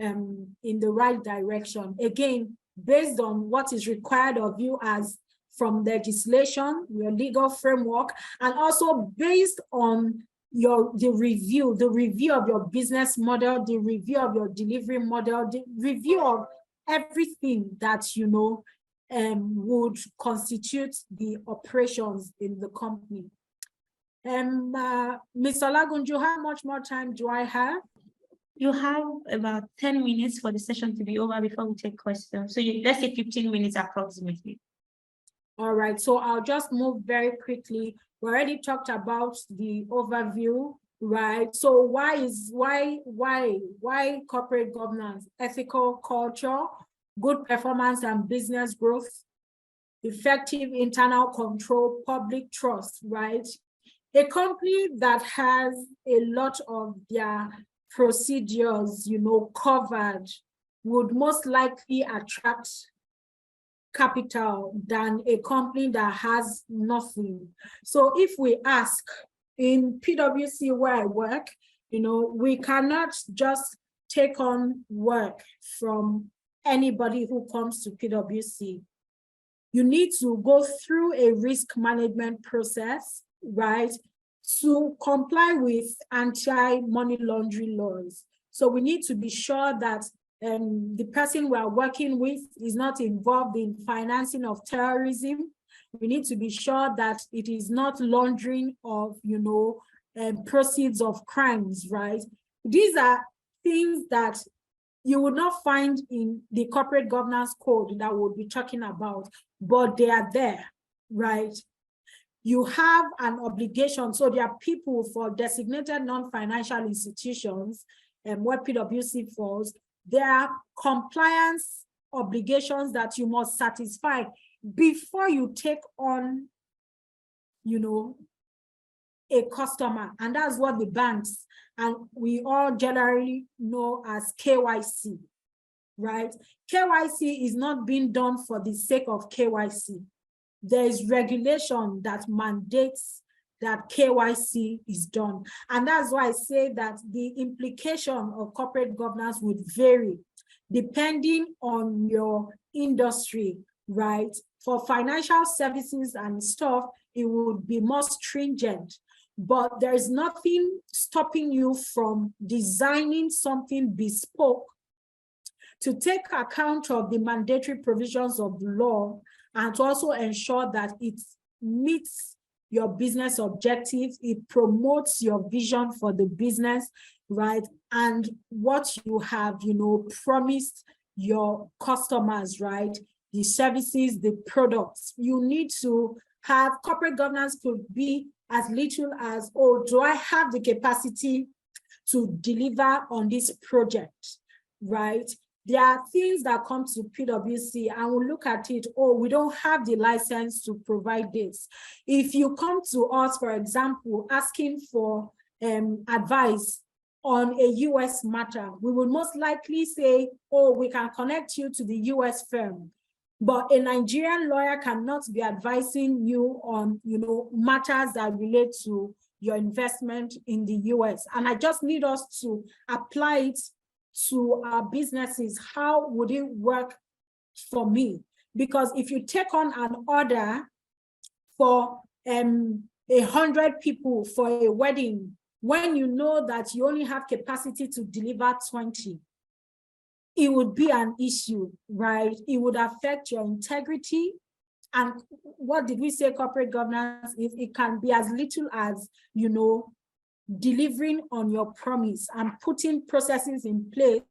in the right direction. Again, based on what is required of you as from legislation, your legal framework, and also based on the review of your business model, the review of your delivery model, the review of everything that you know would constitute the operations in the company. Mr. Lagunju, how much more time do I have? You have about 10 minutes for the session to be over before we take questions. So let's say 15 minutes approximately. All right, so I'll just move very quickly. We already talked about the overview, right? So why corporate governance? Ethical culture, good performance and business growth, effective internal control, public trust, right? A company that has a lot of their procedures, you know, covered would most likely attract capital than a company that has nothing. So if we ask in PwC where I work, you know, we cannot just take on work from anybody who comes to PwC. You need to go through a risk management process, right, to comply with anti-money laundering laws. So we need to be sure that the person we are working with is not involved in financing of terrorism. We need to be sure that it is not laundering of, you know, proceeds of crimes, right? These are things that you would not find in the corporate governance code that we'll be talking about, but they are there, right? You have an obligation. So there are people for designated non-financial institutions and where PwC falls. There are compliance obligations that you must satisfy before you take on, you know, a customer. And that's what the banks and we all generally know as KYC, right? KYC is not being done for the sake of KYC. There is regulation that mandates that KYC is done. And that's why I say that the implication of corporate governance would vary depending on your industry, right? For financial services and stuff, it would be more stringent, but there's nothing stopping you from designing something bespoke to take account of the mandatory provisions of the law and to also ensure that it meets your business objectives, it promotes your vision for the business, right? And what you have, you know, promised your customers, right? The services, the products. You need to have corporate governance could be as little as, oh, do I have the capacity to deliver on this project, right? There are things that come to PwC and we look at it, oh, we don't have the license to provide this. If you come to us, for example, asking for advice on a US matter, we will most likely say, oh, we can connect you to the US firm. But a Nigerian lawyer cannot be advising you on, you know, matters that relate to your investment in the US. And I just need us to apply it to our businesses. How would it work for me? Because if you take on an order for 100 people for a wedding, when you know that you only have capacity to deliver 20, it would be an issue, right? It would affect your integrity. And what did we say corporate governance is? It can be as little as, you know, delivering on your promise and putting processes in place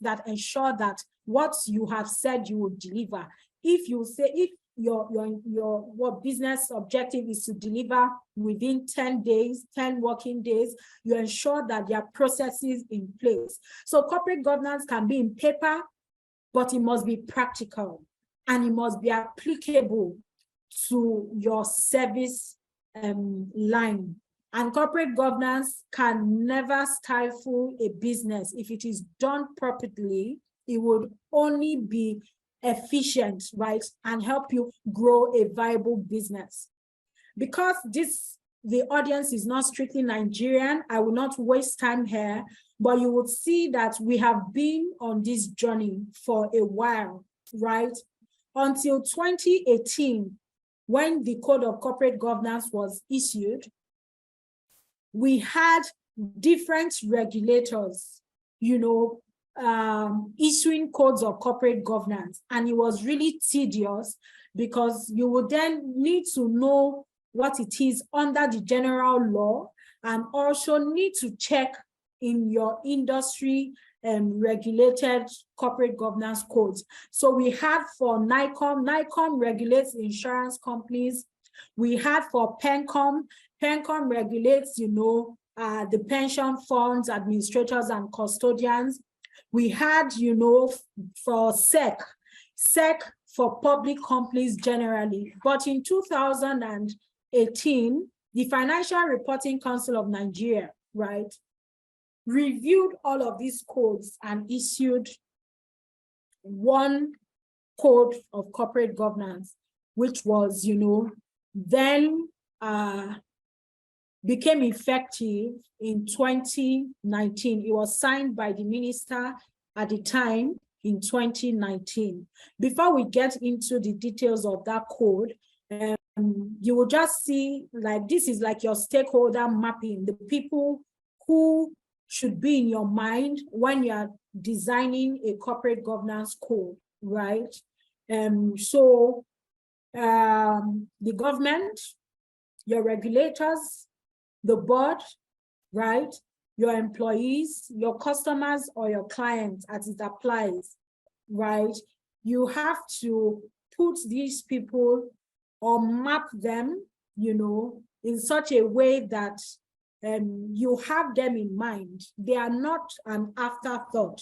that ensure that what you have said you will deliver. If you say, if your business objective is to deliver within 10 days, 10 working days, you ensure that there are processes in place. So corporate governance can be in paper, but it must be practical and it must be applicable to your service line. And corporate governance can never stifle a business. If it is done properly, it would only be efficient, right? And help you grow a viable business. Because the audience is not strictly Nigerian, I will not waste time here, but you would see that we have been on this journey for a while, right? Until 2018, when the Code of Corporate Governance was issued, we had different regulators, issuing codes of corporate governance. And it was really tedious because you would then need to know what it is under the general law and also need to check in your industry regulated corporate governance codes. So we had for NICOM regulates insurance companies. We had for PENCOM regulates, the pension funds, administrators and custodians. We had, for SEC for public companies generally. But in 2018, the Financial Reporting Council of Nigeria, right, reviewed all of these codes and issued one code of corporate governance, which was, then became effective in 2019. It was signed by the minister at the time in 2019. Before we get into the details of that code, you will just see like this is like your stakeholder mapping, the people who should be in your mind when you are designing a corporate governance code, right? The government, your regulators, the board, right? Your employees, your customers, or your clients as it applies, right? You have to put these people or map them, in such a way that you have them in mind. They are not an afterthought,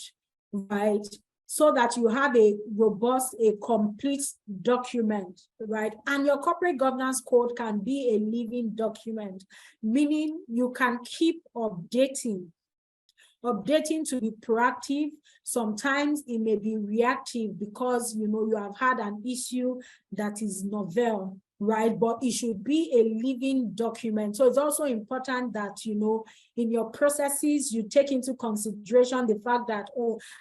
right? So that you have a robust, a complete document, right? And your corporate governance code can be a living document, meaning you can keep updating to be proactive. Sometimes it may be reactive because, you have had an issue that is novel, right? But it should be a living document. So it's also important that, in your processes, you take into consideration the fact that,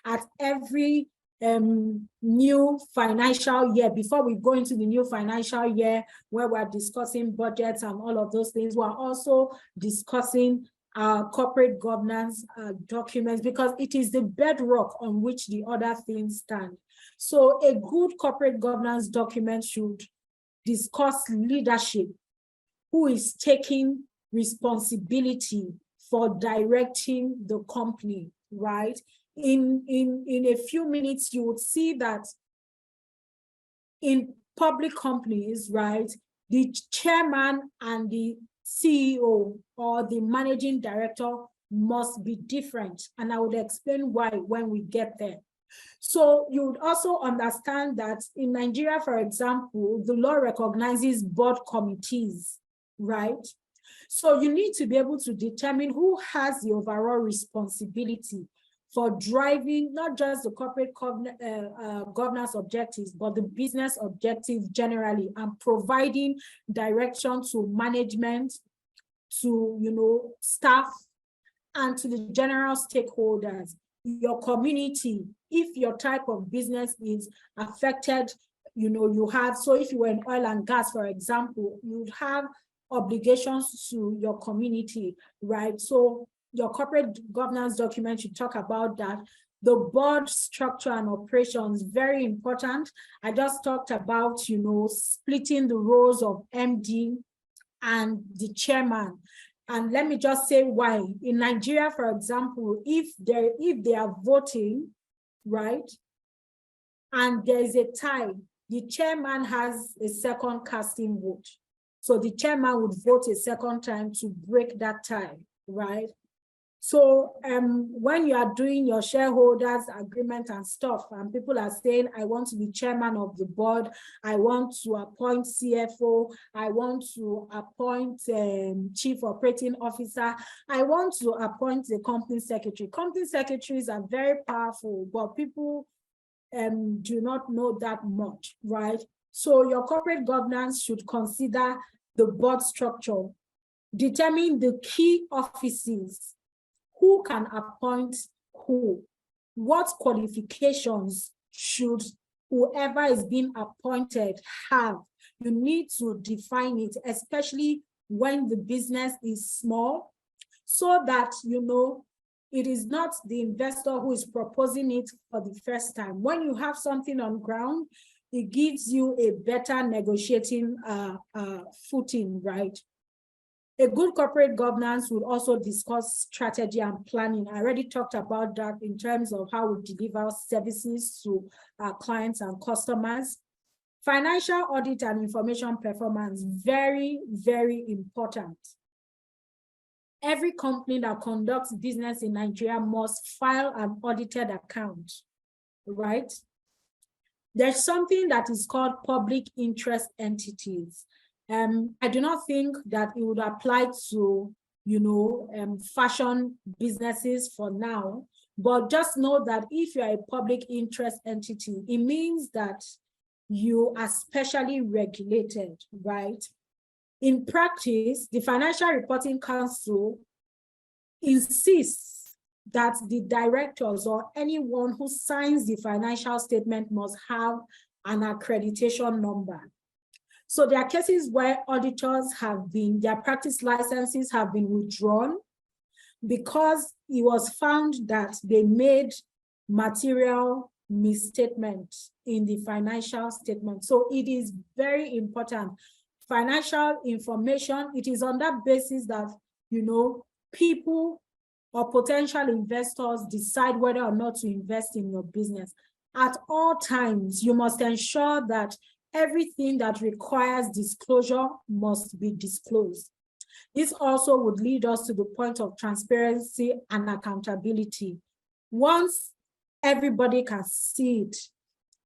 at every new financial year, before we go into the new financial year, where we're discussing budgets and all of those things, we're also discussing corporate governance documents, because it is the bedrock on which the other things stand. So a good corporate governance document should discuss leadership, who is taking responsibility for directing the company, right? In a few minutes, you would see that in public companies, right, the chairman and the CEO or the managing director must be different. And I would explain why when we get there. So you would also understand that in Nigeria, for example, the law recognizes board committees, right? So you need to be able to determine who has the overall responsibility for driving not just the corporate governance objectives, but the business objectives generally, and providing direction to management, to staff, and to the general stakeholders, your community. If your type of business is affected, you have, so if you were in oil and gas, for example, you would have obligations to your community, right? So your corporate governance document should talk about that. The board structure and operations, very important. I just talked about, splitting the roles of MD and the chairman. And let me just say why. In Nigeria, for example, if they are voting, right, and there is a tie, the chairman has a second casting vote. So the chairman would vote a second time to break that tie, right? So when you are doing your shareholders agreement and stuff, and people are saying, I want to be chairman of the board, I want to appoint CFO, I want to appoint chief operating officer, I want to appoint the company secretary. Company secretaries are very powerful, but people do not know that much, right? So your corporate governance should consider the board structure, determine the key offices who can appoint who? What qualifications should whoever is being appointed have? You need to define it, especially when the business is small, so that, you know, it is not the investor who is proposing it for the first time. When you have something on ground, it gives you a better negotiating footing, right? A good corporate governance would also discuss strategy and planning. I already talked about that in terms of how we deliver services to our clients and customers. Financial audit and information performance, very, very important. Every company that conducts business in Nigeria must file an audited account, right? There's something that is called public interest entities. I do not think that it would apply to, you know, fashion businesses for now, but just know that if you are a public interest entity, it means that you are specially regulated, right? In practice, the Financial Reporting Council insists that the directors or anyone who signs the financial statement must have an accreditation number. So there are cases where auditors have been, their practice licenses have been withdrawn because it was found that they made material misstatements in the financial statement. So it is very important. Financial information, it is on that basis that, you know, people or potential investors decide whether or not to invest in your business. At all times, you must ensure that everything that requires disclosure must be disclosed. This also would lead us to the point of transparency and accountability. Once everybody can see it,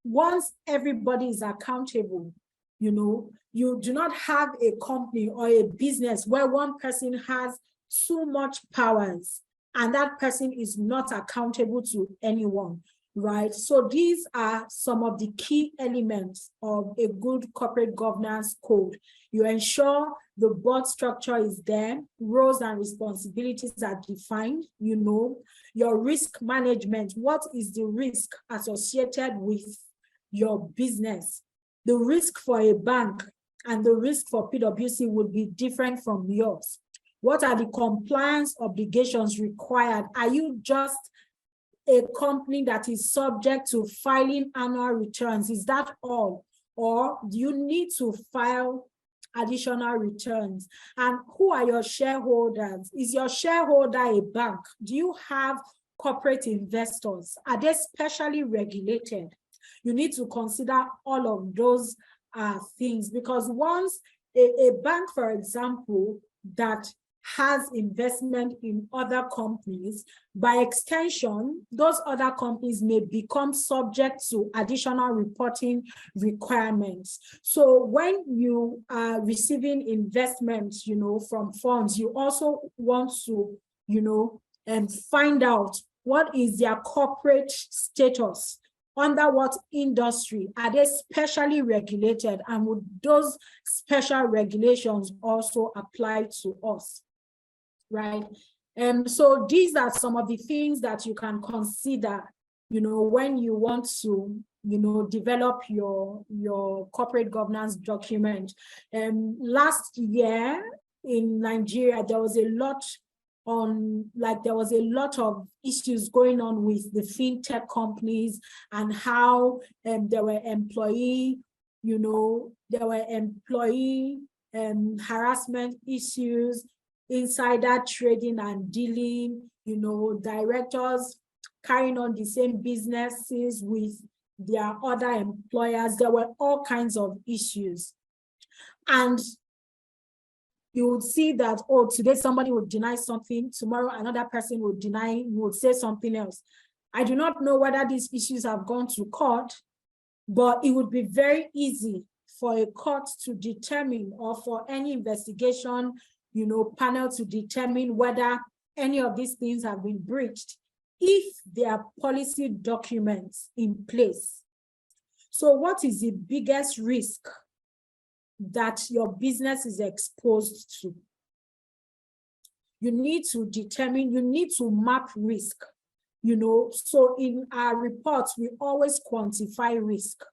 once everybody is accountable, you know, you do not have a company or a business where one person has so much powers and that person is not accountable to anyone, right? So these are some of the key elements of a good corporate governance code. You ensure the board structure is there, roles and responsibilities are defined, you know, your risk management, what is the risk associated with your business? The risk for a bank and the risk for PwC would be different from yours. What are the compliance obligations required? Are you just a company that is subject to filing annual returns? Is that all? Or do you need to file additional returns? And who are your shareholders? Is your shareholder a bank? Do you have corporate investors? Are they specially regulated? You need to consider all of those things, because once a bank, for example, that has investment in other companies, by extension, those other companies may become subject to additional reporting requirements. So when you are receiving investments, you know, from funds, you also want to, you know, find out what is their corporate status, under what industry, are they specially regulated, and would those special regulations also apply to us, right? So these are some of the things that you can consider, you know, when you want to, you know, develop your corporate governance document. Last year in Nigeria, there was a lot of issues going on with the fintech companies and how there were employee harassment issues, insider trading and dealing, you know, directors carrying on the same businesses with their other employers. There were all kinds of issues. And you would see that, oh, today somebody would deny something, tomorrow another person would say something else. I do not know whether these issues have gone to court, but it would be very easy for a court to determine, or for any investigation, you know, panel to determine whether any of these things have been breached if there are policy documents in place. So what is the biggest risk that your business is exposed to? You need to determine, you need to map risk, you know. So in our reports, we always quantify risk.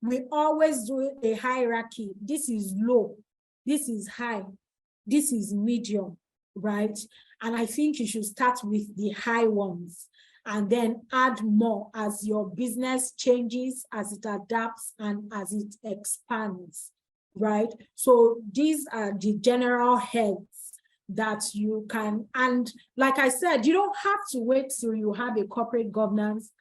We always do a hierarchy. This is low, this is high, this is medium, right? And I think you should start with the high ones and then add more as your business changes, as it adapts, and as it expands, right? So these are the general heads that you can, and like I said, you don't have to wait till you have a corporate governance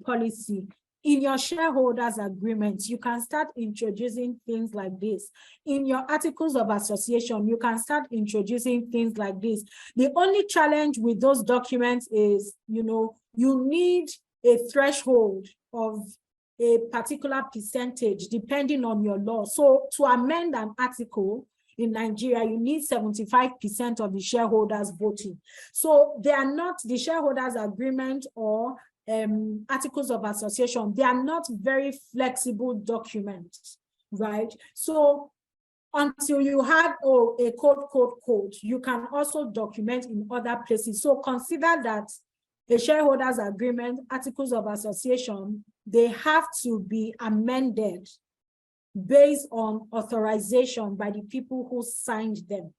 policy. In your shareholders agreement, you can start introducing things like this. In your articles of association, you can start introducing things like this. The only challenge with those documents is, you know, you need a threshold of a particular percentage depending on your law. So to amend an article in Nigeria, you need 75% of the shareholders voting. So they are not, the shareholders agreement or articles of association, they are not very flexible documents, right? So until you have a code, you can also document in other places. So consider that the shareholders agreement, articles of association, they have to be amended based on authorization by the people who signed them.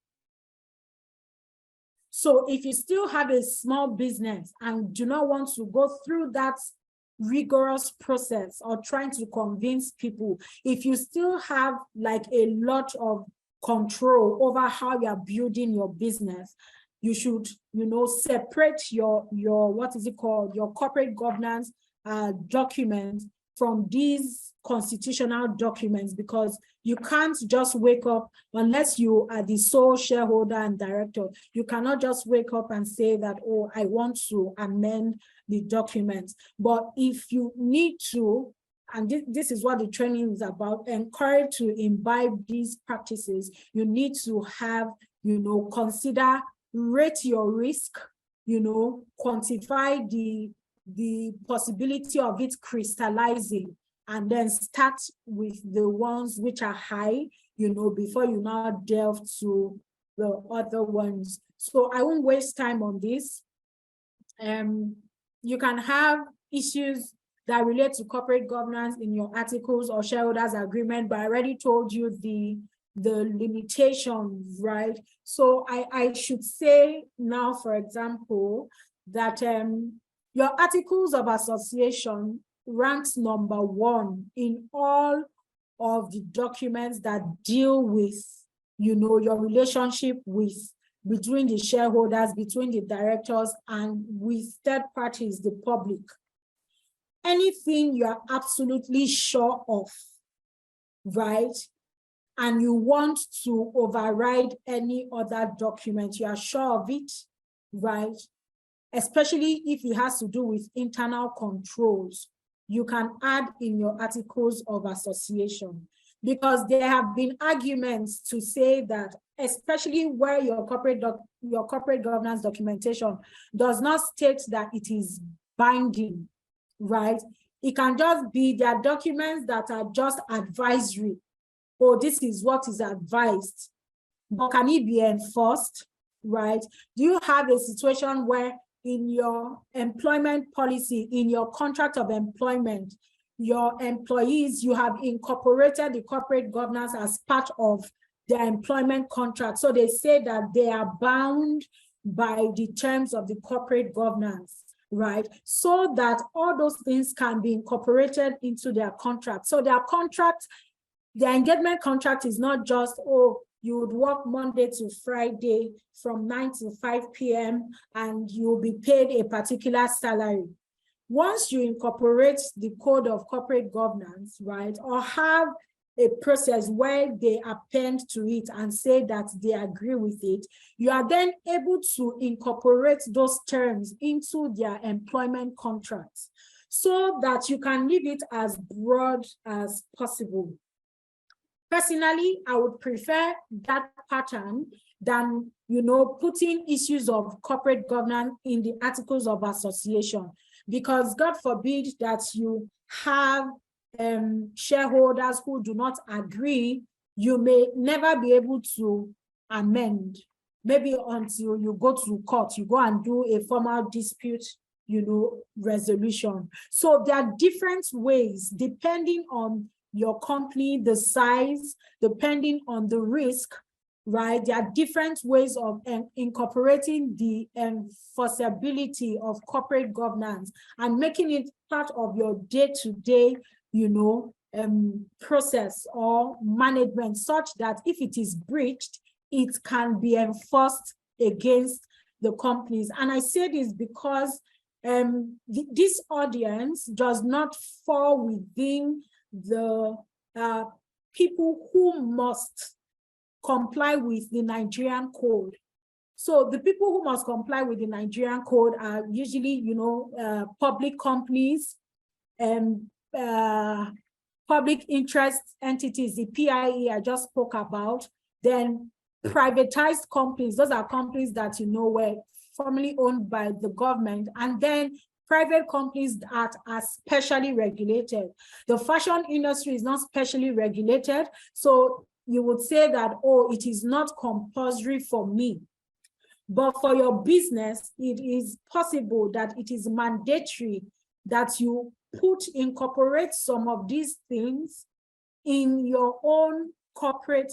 So if you still have a small business and do not want to go through that rigorous process or trying to convince people, if you still have like a lot of control over how you are building your business, you should, you know, separate your what is it called, your corporate governance document from these constitutional documents, because you can't just wake up, unless you are the sole shareholder and director, you cannot just wake up and say that, oh, I want to amend the documents. But if you need to, and this is what the training is about, encourage to imbibe these practices, you need to have, you know, consider, rate your risk, you know, quantify the possibility of it crystallizing, and then start with the ones which are high, you know, before you now delve to the other ones. So I won't waste time on this. You can have issues that relate to corporate governance in your articles or shareholders agreement, but I already told you the limitations, right? So I should say now, for example, that your articles of association ranks number 1 in all of the documents that deal with, you know, your relationship with, between the shareholders, between the directors, and with third parties, the public. Anything you are absolutely sure of, right? And you want to override any other document, you are sure of it, right? Especially if it has to do with internal controls, you can add in your articles of association, because there have been arguments to say that, especially where your corporate governance documentation does not state that it is binding, right? It can just be, there are documents that are just advisory. Oh, this is what is advised, but can it be enforced, right? Do you have a situation where in your employment policy, in your contract of employment, your employees, you have incorporated the corporate governance as part of their employment contract? So they say that they are bound by the terms of the corporate governance, right? So that all those things can be incorporated into their contract. So their contract, their engagement contract is not just, oh, you would work Monday to Friday from 9 to 5 p.m. and you'll be paid a particular salary. Once you incorporate the code of corporate governance, right, or have a process where they append to it and say that they agree with it, you are then able to incorporate those terms into their employment contracts so that you can leave it as broad as possible. Personally, I would prefer that pattern than, you know, putting issues of corporate governance in the articles of association, because God forbid that you have shareholders who do not agree, you may never be able to amend, maybe until you go to court, you go and do a formal dispute, resolution. So there are different ways depending on your company, the size, depending on the risk, right? There are different ways of incorporating the enforceability of corporate governance and making it part of your day-to-day, process or management, such that if it is breached, it can be enforced against the companies. And I say this because this audience does not fall within the people who must comply with the Nigerian code. So the people who must comply with the Nigerian code are usually, public companies and public interest entities, the PIE I just spoke about, then privatized companies, those are companies that, were formerly owned by the government, and then private companies that are specially regulated. The fashion industry is not specially regulated, so you would say that, oh, it is not compulsory for me. But for your business, it is possible that it is mandatory that you incorporate some of these things in your own corporate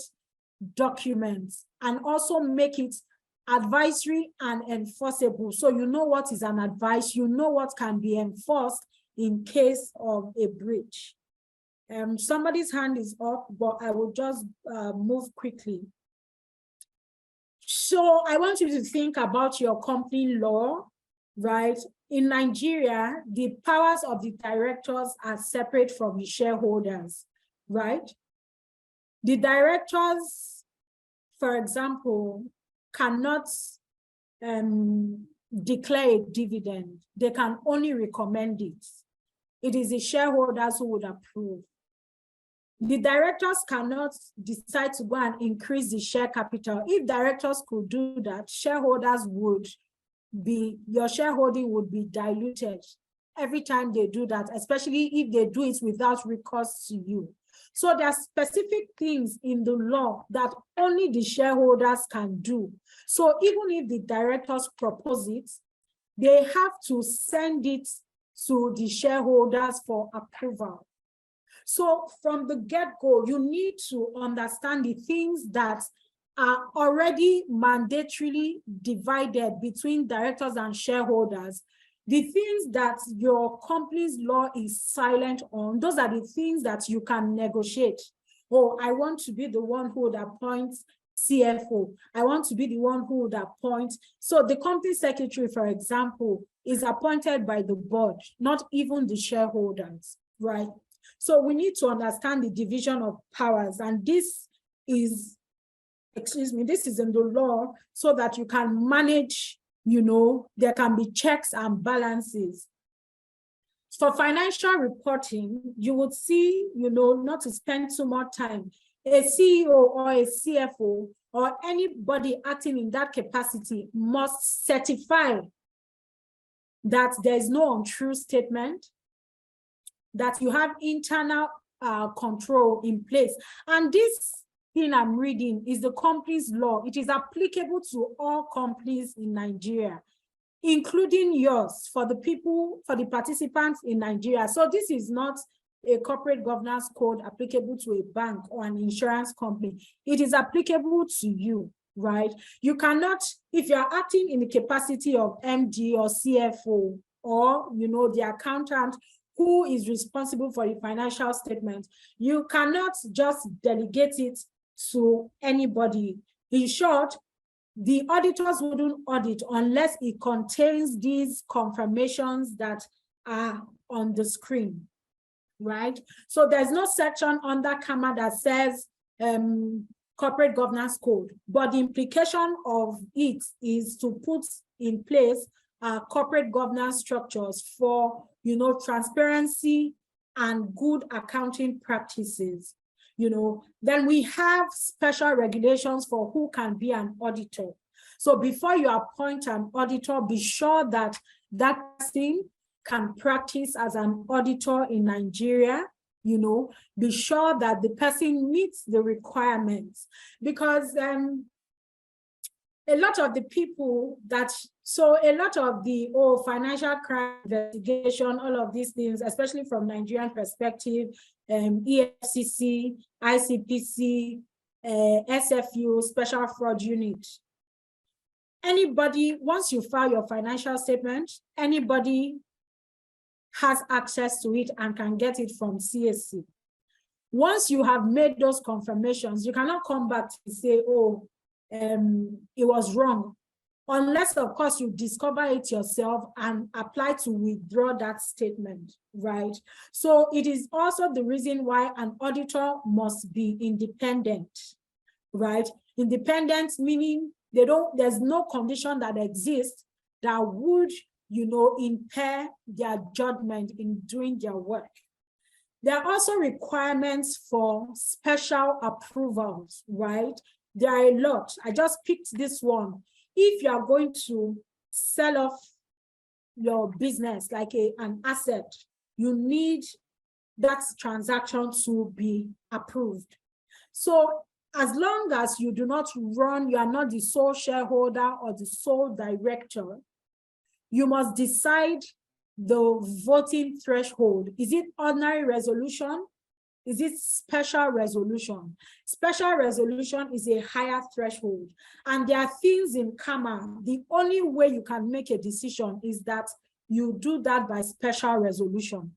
documents and also make it advisory and enforceable. So you know what is an advice, you know what can be enforced in case of a breach. Somebody's hand is up, but I will just move quickly. So I want you to think about your company law, right? In Nigeria, the powers of the directors are separate from the shareholders, right? The directors, for example, cannot declare a dividend. They can only recommend it. It is the shareholders who would approve. The directors cannot decide to go and increase the share capital. If directors could do that, your shareholding would be diluted every time they do that, especially if they do it without recourse to you. So there are specific things in the law that only the shareholders can do. So even if the directors propose it, they have to send it to the shareholders for approval. So from the get-go, you need to understand the things that are already mandatorily divided between directors and shareholders. The things that your company's law is silent on, those are the things that you can negotiate. Oh, I want to be the one who would appoint CFO. I want to be the one who would appoint. So the company secretary, for example, is appointed by the board, not even the shareholders, right? So we need to understand the division of powers, and this is in the law so that you can manage, there can be checks and balances. For financial reporting, you would see, not to spend too much time, a CEO or a CFO or anybody acting in that capacity must certify that there is no untrue statement, that you have internal control in place. And this thing I'm reading is the company's law. It is applicable to all companies in Nigeria, including yours, for the participants in Nigeria. So this is not a corporate governance code applicable to a bank or an insurance company. It is applicable to you, right? You cannot, if you're acting in the capacity of MD or CFO or, the accountant who is responsible for the financial statement, you cannot just delegate it to anybody. In short, the auditors wouldn't audit unless it contains these confirmations that are on the screen, right? So there's no section under CAMA that says corporate governance code, but the implication of it is to put in place corporate governance structures for, transparency and good accounting practices. Then we have special regulations for who can be an auditor. So before you appoint an auditor, be sure that that person can practice as an auditor in Nigeria. Be sure that the person meets the requirements, because a lot of the people that, a lot of the financial crime investigation, all of these things, especially from Nigerian perspective, EFCC, ICPC, SFU, Special Fraud Unit. Anybody, once you file your financial statement, anybody has access to it and can get it from CAC. Once you have made those confirmations, you cannot come back to say, oh, it was wrong, unless, of course, you discover it yourself and apply to withdraw that statement, right? So it is also the reason why an auditor must be independent, right? Independent meaning there's no condition that exists that would, impair their judgment in doing their work. There are also requirements for special approvals, right? There are a lot. I just picked this one. If you are going to sell off your business like an asset, you need that transaction to be approved. So as long as you do not run, you are not the sole shareholder or the sole director, you must decide the voting threshold. Is it ordinary resolution? Is it special resolution? Special resolution is a higher threshold. And there are things in CAMA, the only way you can make a decision is that you do that by special resolution.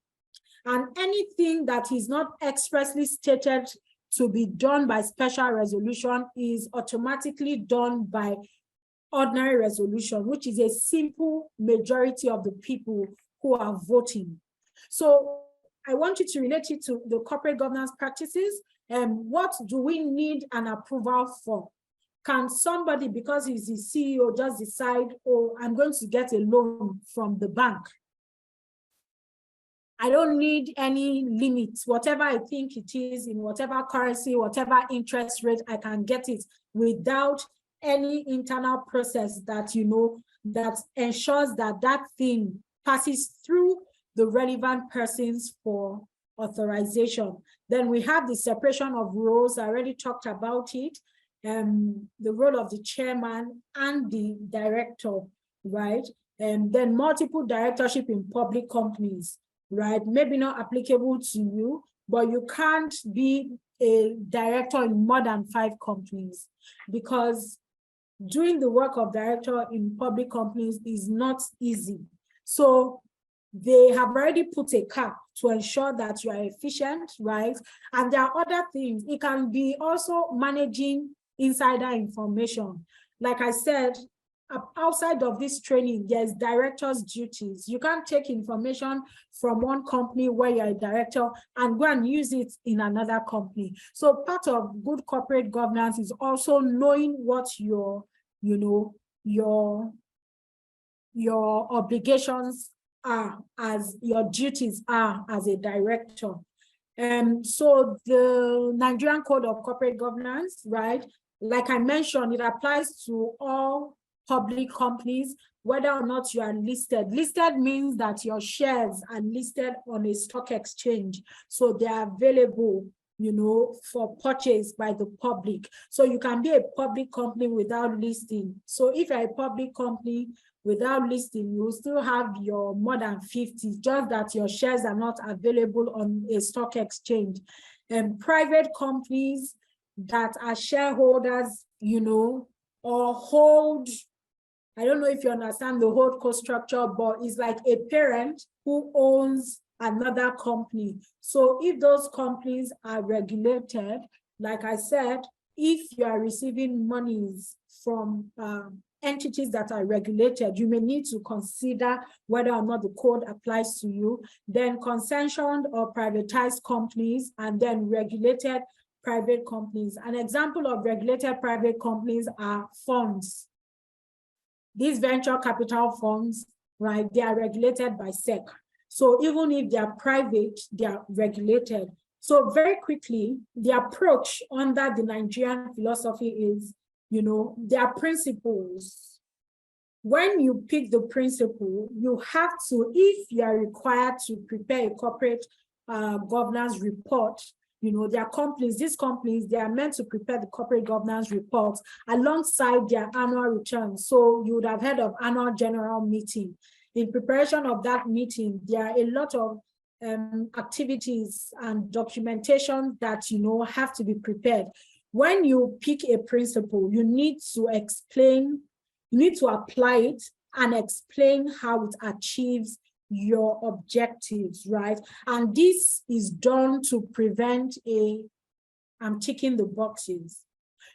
And anything that is not expressly stated to be done by special resolution is automatically done by ordinary resolution, which is a simple majority of the people who are voting. So I want you to relate it to the corporate governance practices. What do we need an approval for? Can somebody, because he's the CEO, just decide, oh, I'm going to get a loan from the bank? I don't need any limits. Whatever I think it is, in whatever currency, whatever interest rate, I can get it without any internal process that, that ensures that that thing passes through the relevant persons for authorization. Then we have the separation of roles. I already talked about it. The role of the chairman and the director, right? And then multiple directorship in public companies, right? Maybe not applicable to you, but you can't be a director in more than 5 companies, because doing the work of director in public companies is not easy. So they have already put a cap to ensure that you are efficient, right? And there are other things. It can be also managing insider information. Like I said, outside of this training, there's director's duties. You can't take information from one company where you're a director and go and use it in another company. So part of good corporate governance is also knowing what your obligations are, as your duties are as a director. So the Nigerian Code of Corporate Governance, right? Like I mentioned, it applies to all public companies, whether or not you are listed. Listed means that your shares are listed on a stock exchange. So they are available, for purchase by the public. So you can be a public company without listing. So if you're a public company without listing, you will still have your more than 50, just that your shares are not available on a stock exchange. And private companies that are shareholders, or hold, I don't know if you understand the whole cost structure, but it's like a parent who owns another company. So if those companies are regulated, like I said, if you are receiving monies from entities that are regulated, you may need to consider whether or not the code applies to you. Then concessioned or privatized companies, and then regulated private companies. An example of regulated private companies are funds. These venture capital funds, right, they are regulated by SEC. So even if they are private, they are regulated. So very quickly, the approach under the Nigerian philosophy is, there are principles. When you pick the principle, you have to, if you are required to prepare a corporate governance report, their companies, these companies, they are meant to prepare the corporate governance reports alongside their annual returns. So you would have heard of annual general meeting. In preparation of that meeting, there are a lot of activities and documentation that, have to be prepared. When you pick a principle, you need to explain, you need to apply it and explain how it achieves your objectives, right? And this is done to prevent I'm ticking the boxes.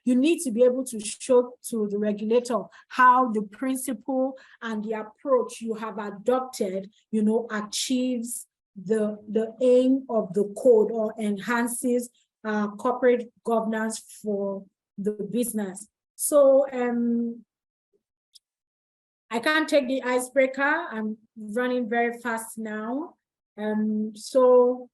You need to be able to show to the regulator how the principle and the approach you have adopted, achieves the aim of the code or enhances corporate governance for the business. So I can't take the icebreaker. I'm running very fast now. So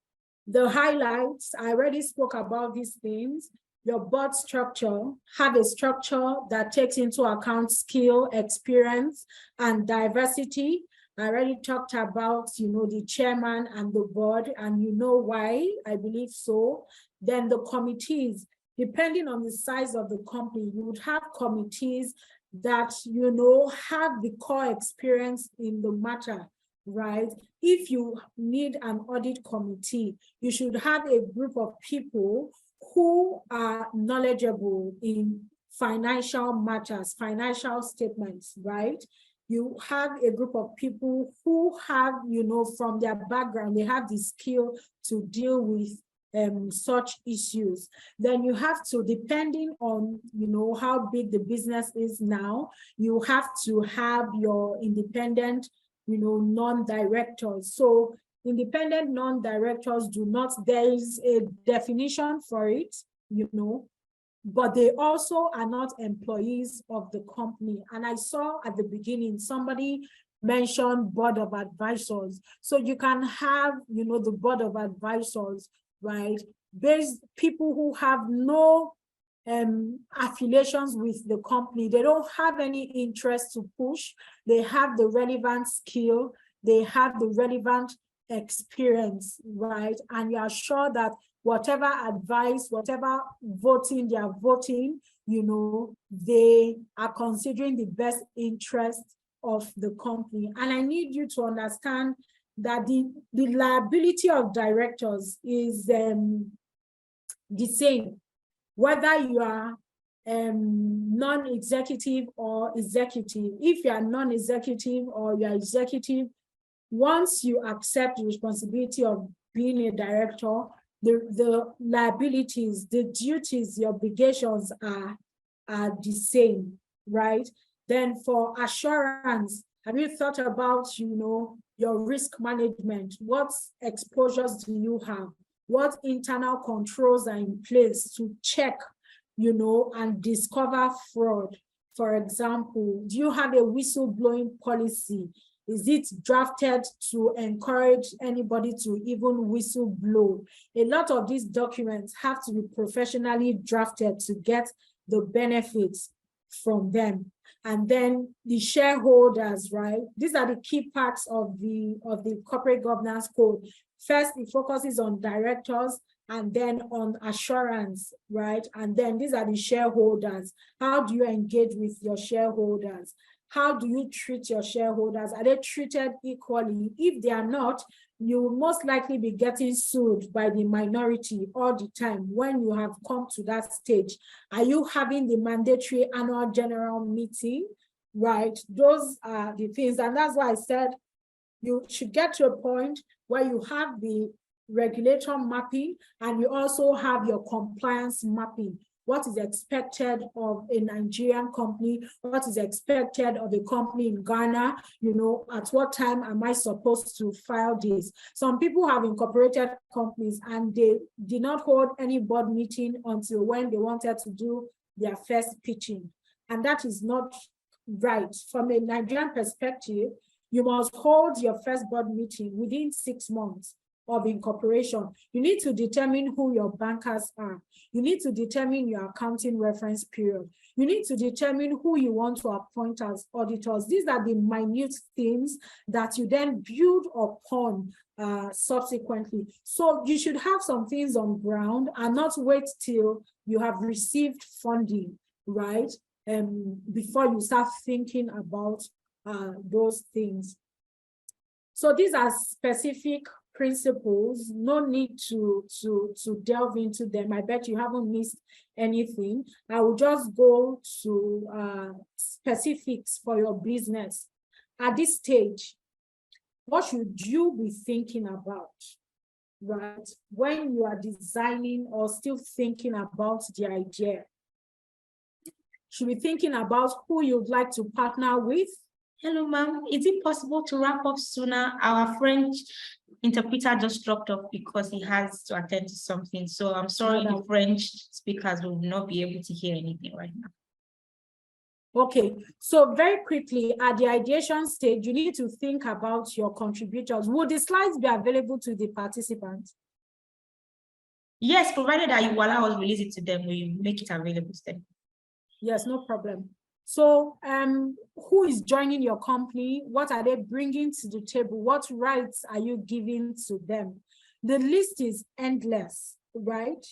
the highlights, I already spoke about these things. Your board structure, have a structure that takes into account skill, experience, and diversity. I already talked about, the chairman and the board, and you know why, I believe so. Then the committees, depending on the size of the company, you would have committees that, have the core experience in the matter, right? If you need an audit committee, you should have a group of people who are knowledgeable in financial matters, financial statements, right? You have a group of people who have, from their background, they have the skill to deal with such issues. Then you have to, depending on, how big the business is now, you have to have your independent, non-directors. So independent non-directors there is a definition for it, but they also are not employees of the company. And I saw at the beginning, somebody mentioned board of advisors. So you can have, the board of advisors, right? There's people who have no affiliations with the company. They don't have any interest to push. They have the relevant skill. They have the relevant experience, right? And you are sure that whatever advice, whatever voting they are voting, they are considering the best interest of the company. And I need you to understand that the liability of directors is the same, whether you are non-executive or executive. If you are non-executive or you are executive, once you accept the responsibility of being a director, the liabilities, the duties, the obligations are the same, right? Then for assurance, have you thought about, your risk management? What exposures do you have? What internal controls are in place to check, and discover fraud? For example, do you have a whistleblowing policy? Is it drafted to encourage anybody to even whistle blow? A lot of these documents have to be professionally drafted to get the benefits from them. And then the shareholders, right? These are the key parts of the corporate governance code. First, it focuses on directors and then on assurance, right? And then these are the shareholders. How do you engage with your shareholders? How do you treat your shareholders? Are they treated equally? If they are not, you will most likely be getting sued by the minority all the time when you have come to that stage. Are you having the mandatory annual general meeting, right? Those are the things. And that's why I said you should get to a point where you have the regulator mapping and you also have your compliance mapping. What is expected of a Nigerian company? What is expected of a company in Ghana? At what time am I supposed to file this? Some people have incorporated companies and they did not hold any board meeting until when they wanted to do their first pitching. And that is not right. From a Nigerian perspective, you must hold your first board meeting within 6 months. of incorporation. You need to determine who your bankers are. You need to determine your accounting reference period. You need to determine who you want to appoint as auditors. These are the minute things that you then build upon subsequently. So you should have some things on ground and not wait till you have received funding, right? Before you start thinking about those things. So these are specific principles, no need to delve into them. I bet you haven't missed anything. I will just go to specifics for your business. At this stage, what should you be thinking about, right? When you are designing or still thinking about the idea, should be thinking about who you'd like to partner with. Hello, ma'am. Is it possible to wrap up sooner? Our French interpreter just dropped off because he has to attend to something. So I'm sorry, the French speakers will not be able to hear anything right now. Okay, so very quickly, at the ideation stage, you need to think about your contributors. Will the slides be available to the participants? Yes, provided that you allow us to release it to them, we make it available to them. Yes, no problem. So who is joining your company? What are they bringing to the table? What rights are you giving to them? The list is endless, right?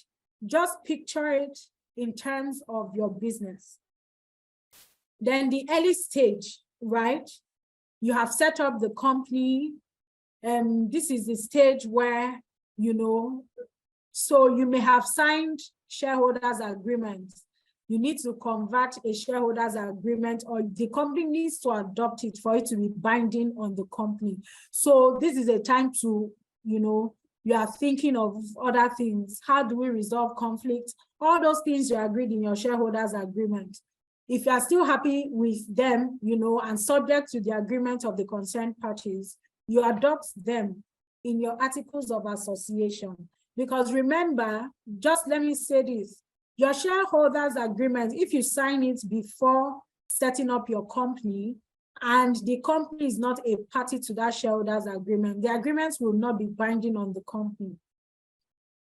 Just picture it in terms of your business. Then the early stage, right? You have set up the company. This is the stage where, so you may have signed shareholders agreements. You need to convert a shareholders agreement, or the company needs to adopt it for it to be binding on the company. So this is a time to, you are thinking of other things. How do we resolve conflict? All those things you agreed in your shareholders agreement. If you are still happy with them, and subject to the agreement of the concerned parties, you adopt them in your articles of association. Because remember, just let me say this, your shareholders agreement, if you sign it before setting up your company and the company is not a party to that shareholders agreement, the agreements will not be binding on the company,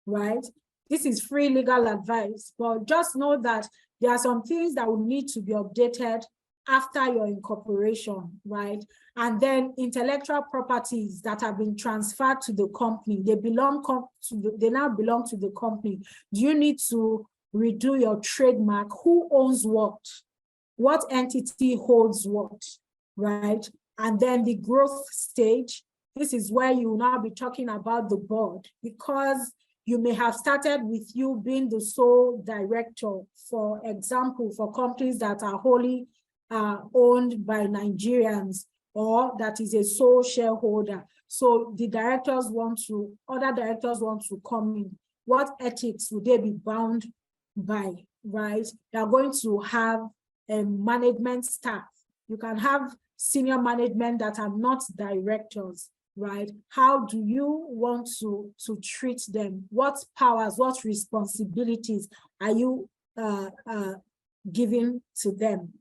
right? This is free legal advice, but just know that there are some things that will need to be updated after your incorporation, right? And then intellectual properties that have been transferred to the company, they now belong to the company. Do you need to redo your trademark? Who owns what? What entity holds what, right? And then the growth stage, this is where you will now be talking about the board, because you may have started with you being the sole director, for example, for companies that are wholly owned by Nigerians, or that is a sole shareholder. So the other directors want to come in. What ethics would they be bound by, right? They are going to have a management staff. You can have senior management that are not directors, right? How do you want to treat them? What powers, what responsibilities are you giving to them?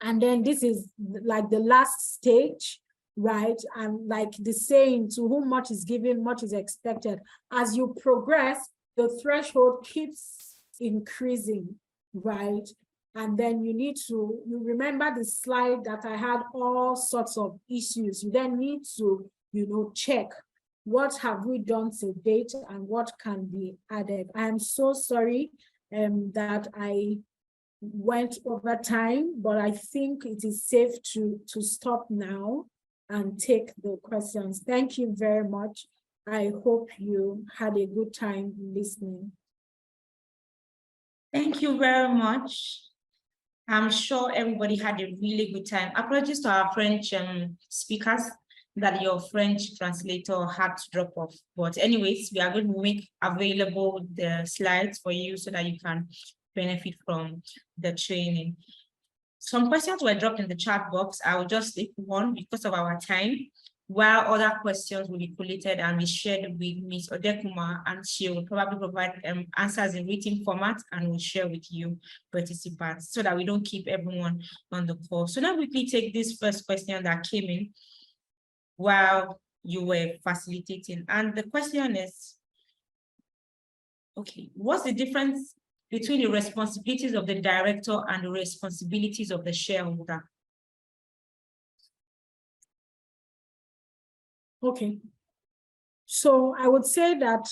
And then this is like the last stage, right? And like the saying, to whom much is given, much is expected. As you progress, the threshold keeps increasing, right? And then you remember the slide that I had all sorts of issues. You then need to, check what have we done to date and what can be added. I'm so sorry that I went over time, but I think it is safe to stop now and take the questions. Thank you very much. I hope you had a good time listening. Thank you very much. I'm sure everybody had a really good time. Apologies to our French speakers that your French translator had to drop off. But anyways, we are going to make available the slides for you so that you can benefit from the training. Some questions were dropped in the chat box. I will just take one because of our time, while other questions will be collated and be shared with Ms. Odekuma, and she will probably provide answers in written format and will share with you participants so that we don't keep everyone on the call. So now we quickly take this first question that came in while you were facilitating. And the question is, okay, what's the difference between the responsibilities of the director and the responsibilities of the shareholder? Okay. So I would say that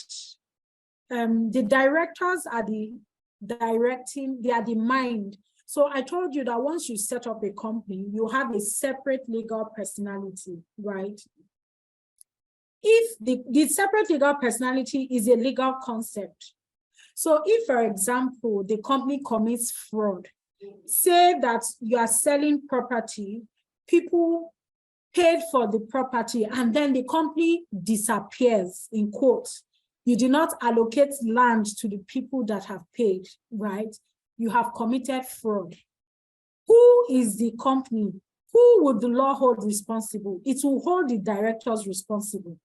the directors are the directing, they are the mind. So I told you that once you set up a company, you have a separate legal personality, right? If the separate legal personality is a legal concept. So if, for example, the company commits fraud, say that you are selling property, people paid for the property, and then the company disappears, in quotes. You do not allocate land to the people that have paid, right? You have committed fraud. Who is the company? Who would the law hold responsible? It will hold the directors responsible.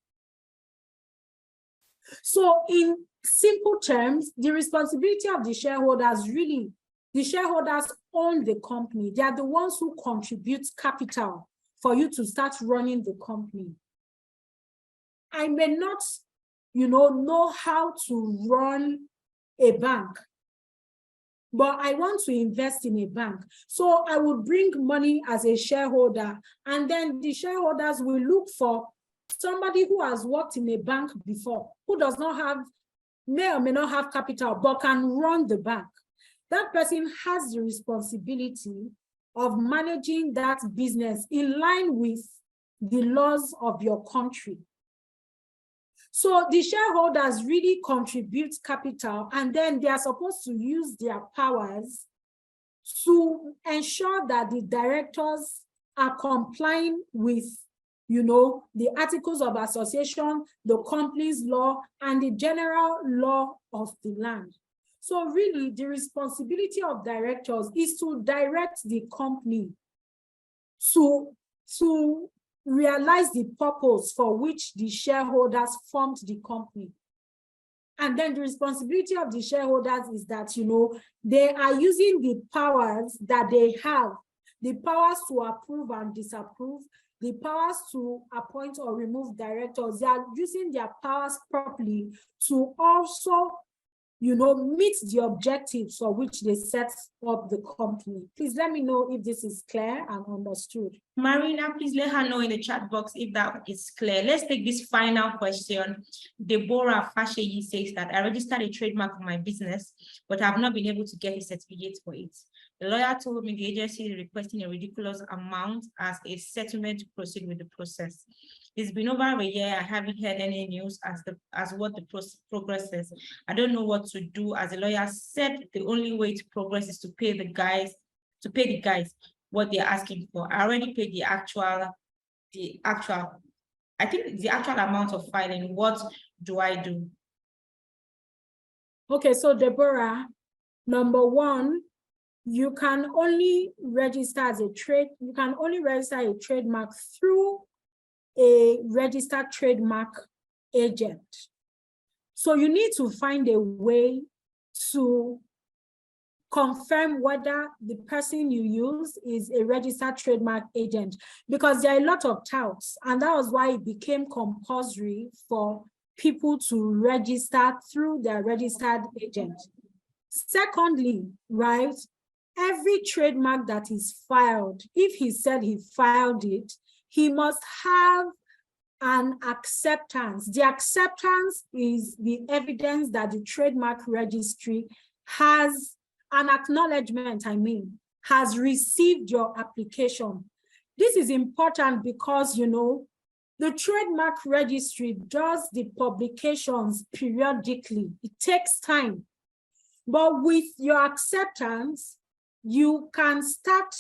So in simple terms, the responsibility of the shareholders, really, the shareholders own the company. They are the ones who contribute capital for you to start running the company. I may not, know how to run a bank, but I want to invest in a bank. So I will bring money as a shareholder, and then the shareholders will look for somebody who has worked in a bank before, who does not have, may or may not have capital, but can run the bank. That person has the responsibility of managing that business in line with the laws of your country. So the shareholders really contribute capital, and then they are supposed to use their powers to ensure that the directors are complying with, the articles of association, the company's law, and the general law of the land. So really, the responsibility of directors is to direct the company to realize the purpose for which the shareholders formed the company. And then the responsibility of the shareholders is that, they are using the powers that they have, the powers to approve and disapprove, the powers to appoint or remove directors. They are using their powers properly to also, meet the objectives for which they set up the company. Please let me know if this is clear and understood. Marina, please let her know in the chat box if that is clear. Let's take this final question. Deborah Fasheyi says that I registered a trademark for my business, but I have not been able to get a certificate for it. The lawyer told me the agency is requesting a ridiculous amount as a settlement to proceed with the process. It's been over a year. I haven't heard any news as what the progress is. I don't know what to do. As the lawyer said, the only way to progress is to pay the guys what they're asking for. I already paid the actual amount of filing. What do I do? Okay, so Deborah, number one, you can only register a trademark through a registered trademark agent. So you need to find a way to confirm whether the person you use is a registered trademark agent, because there are a lot of touts, and that was why it became compulsory for people to register through their registered agent. Secondly, right, every trademark that is filed, if he said he filed it, he must have an acceptance. The acceptance is the evidence that the trademark registry has an acknowledgement, has received your application. This is important because, the trademark registry does the publications periodically. It takes time. But with your acceptance, you can start,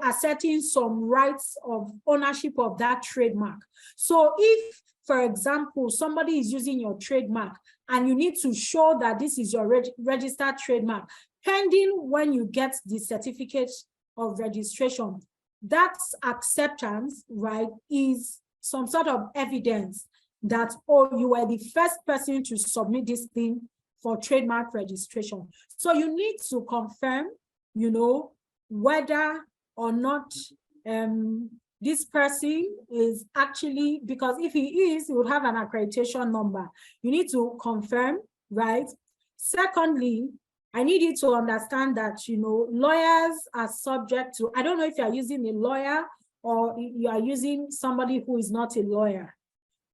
asserting some rights of ownership of that trademark. So if, for example, somebody is using your trademark and you need to show that this is your registered trademark, pending when you get the certificate of registration, that acceptance, right, is some sort of evidence that, oh, you were the first person to submit this thing for trademark registration. So you need to confirm, whether or not the this person is actually, because if he is, he would have an accreditation number. You need to confirm, right? Secondly, I need you to understand that, you know, lawyers are subject to, I don't know if you are using a lawyer or you are using somebody who is not a lawyer.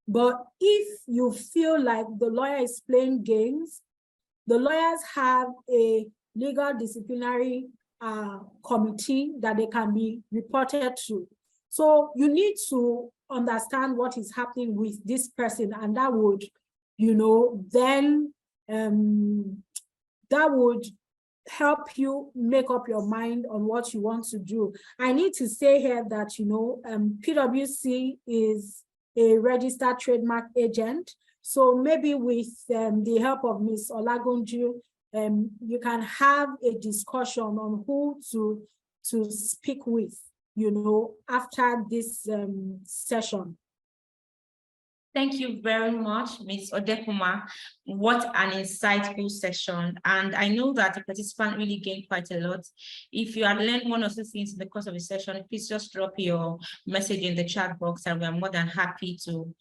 But if you feel like the lawyer is playing games, the lawyers have a legal disciplinary committee that they can be reported to. So you need to understand what is happening with this person, and that would, you know, then that would help you make up your mind on what you want to do. I need to say here that, you know, PwC is a registered trademark agent. So maybe with the help of Ms. Olagunju, you can have a discussion on who to speak with, you know, after this session. Thank you very much, Ms. Odekuma. What an insightful session. And I know that the participant really gained quite a lot. If you have learned one or two things in the course of the session, please just drop your message in the chat box and we are more than happy to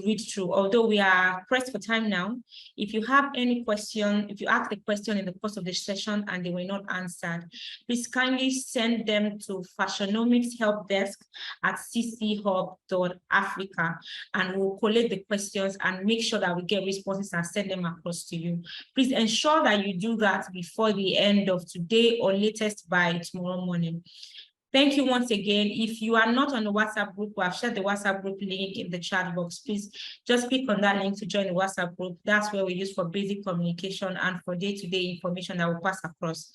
read through. Although we are pressed for time now, if you have any question, if you ask a question in the course of the session and they were not answered, please kindly send them to Fashionomics Help Desk at cchub.africa and we'll collect the questions and make sure that we get responses and send them across to you. Please ensure that you do that before the end of today or latest by tomorrow morning. Thank you once again. If you are not on the WhatsApp group, we have shared the WhatsApp group link in the chat box. Please just click on that link to join the WhatsApp group. That's where we use for basic communication and for day-to-day information that will pass across.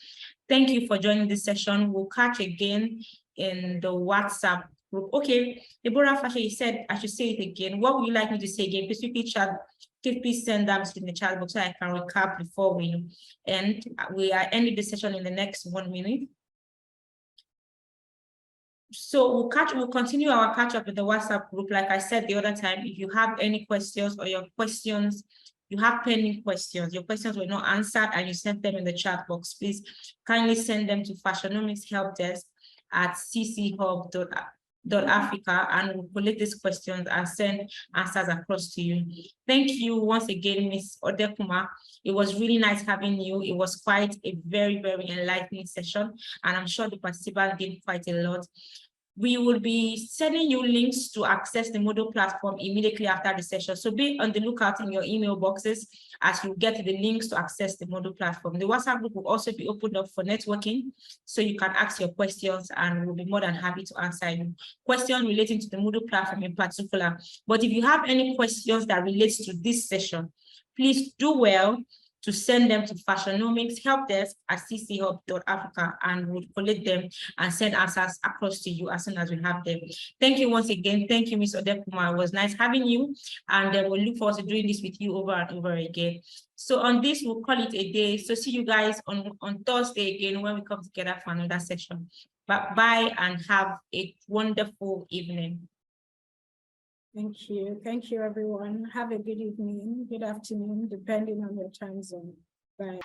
Thank you for joining this session. We'll catch again in the WhatsApp group. Okay, Deborah Fashe, you said I should say it again. What would you like me to say again? Please send that in the chat box so I can recap before we end. We are ending the session in the next 1 minute. So we'll continue our catch up with the WhatsApp group. Like I said the other time, if you have any questions or your questions, you have pending questions, your questions were not answered and you sent them in the chat box, please kindly send them to Fashionomics Help Desk at cchub.africa and we'll collect these questions and send answers across to you. Thank you once again, Ms. Odekuma. It was really nice having you. It was quite a very, very enlightening session, and I'm sure the participants did quite a lot. We will be sending you links to access the Moodle platform immediately after the session. So be on the lookout in your email boxes as you get the links to access the Moodle platform. The WhatsApp group will also be opened up for networking, so you can ask your questions and we'll be more than happy to answer you. Questions relating to the Moodle platform in particular. But if you have any questions that relates to this session, please do well to send them to Fashionomics Help Desk at cchub.africa and we'll collect them and send answers across to you as soon as we have them. Thank you once again. Thank you, Ms. Odekuma. It was nice having you, and we'll look forward to doing this with you over and over again. So on this, we'll call it a day. So see you guys on Thursday again when we come together for another session. Bye and have a wonderful evening. Thank you. Thank you, everyone. Have a good evening, good afternoon, depending on your time zone. Bye.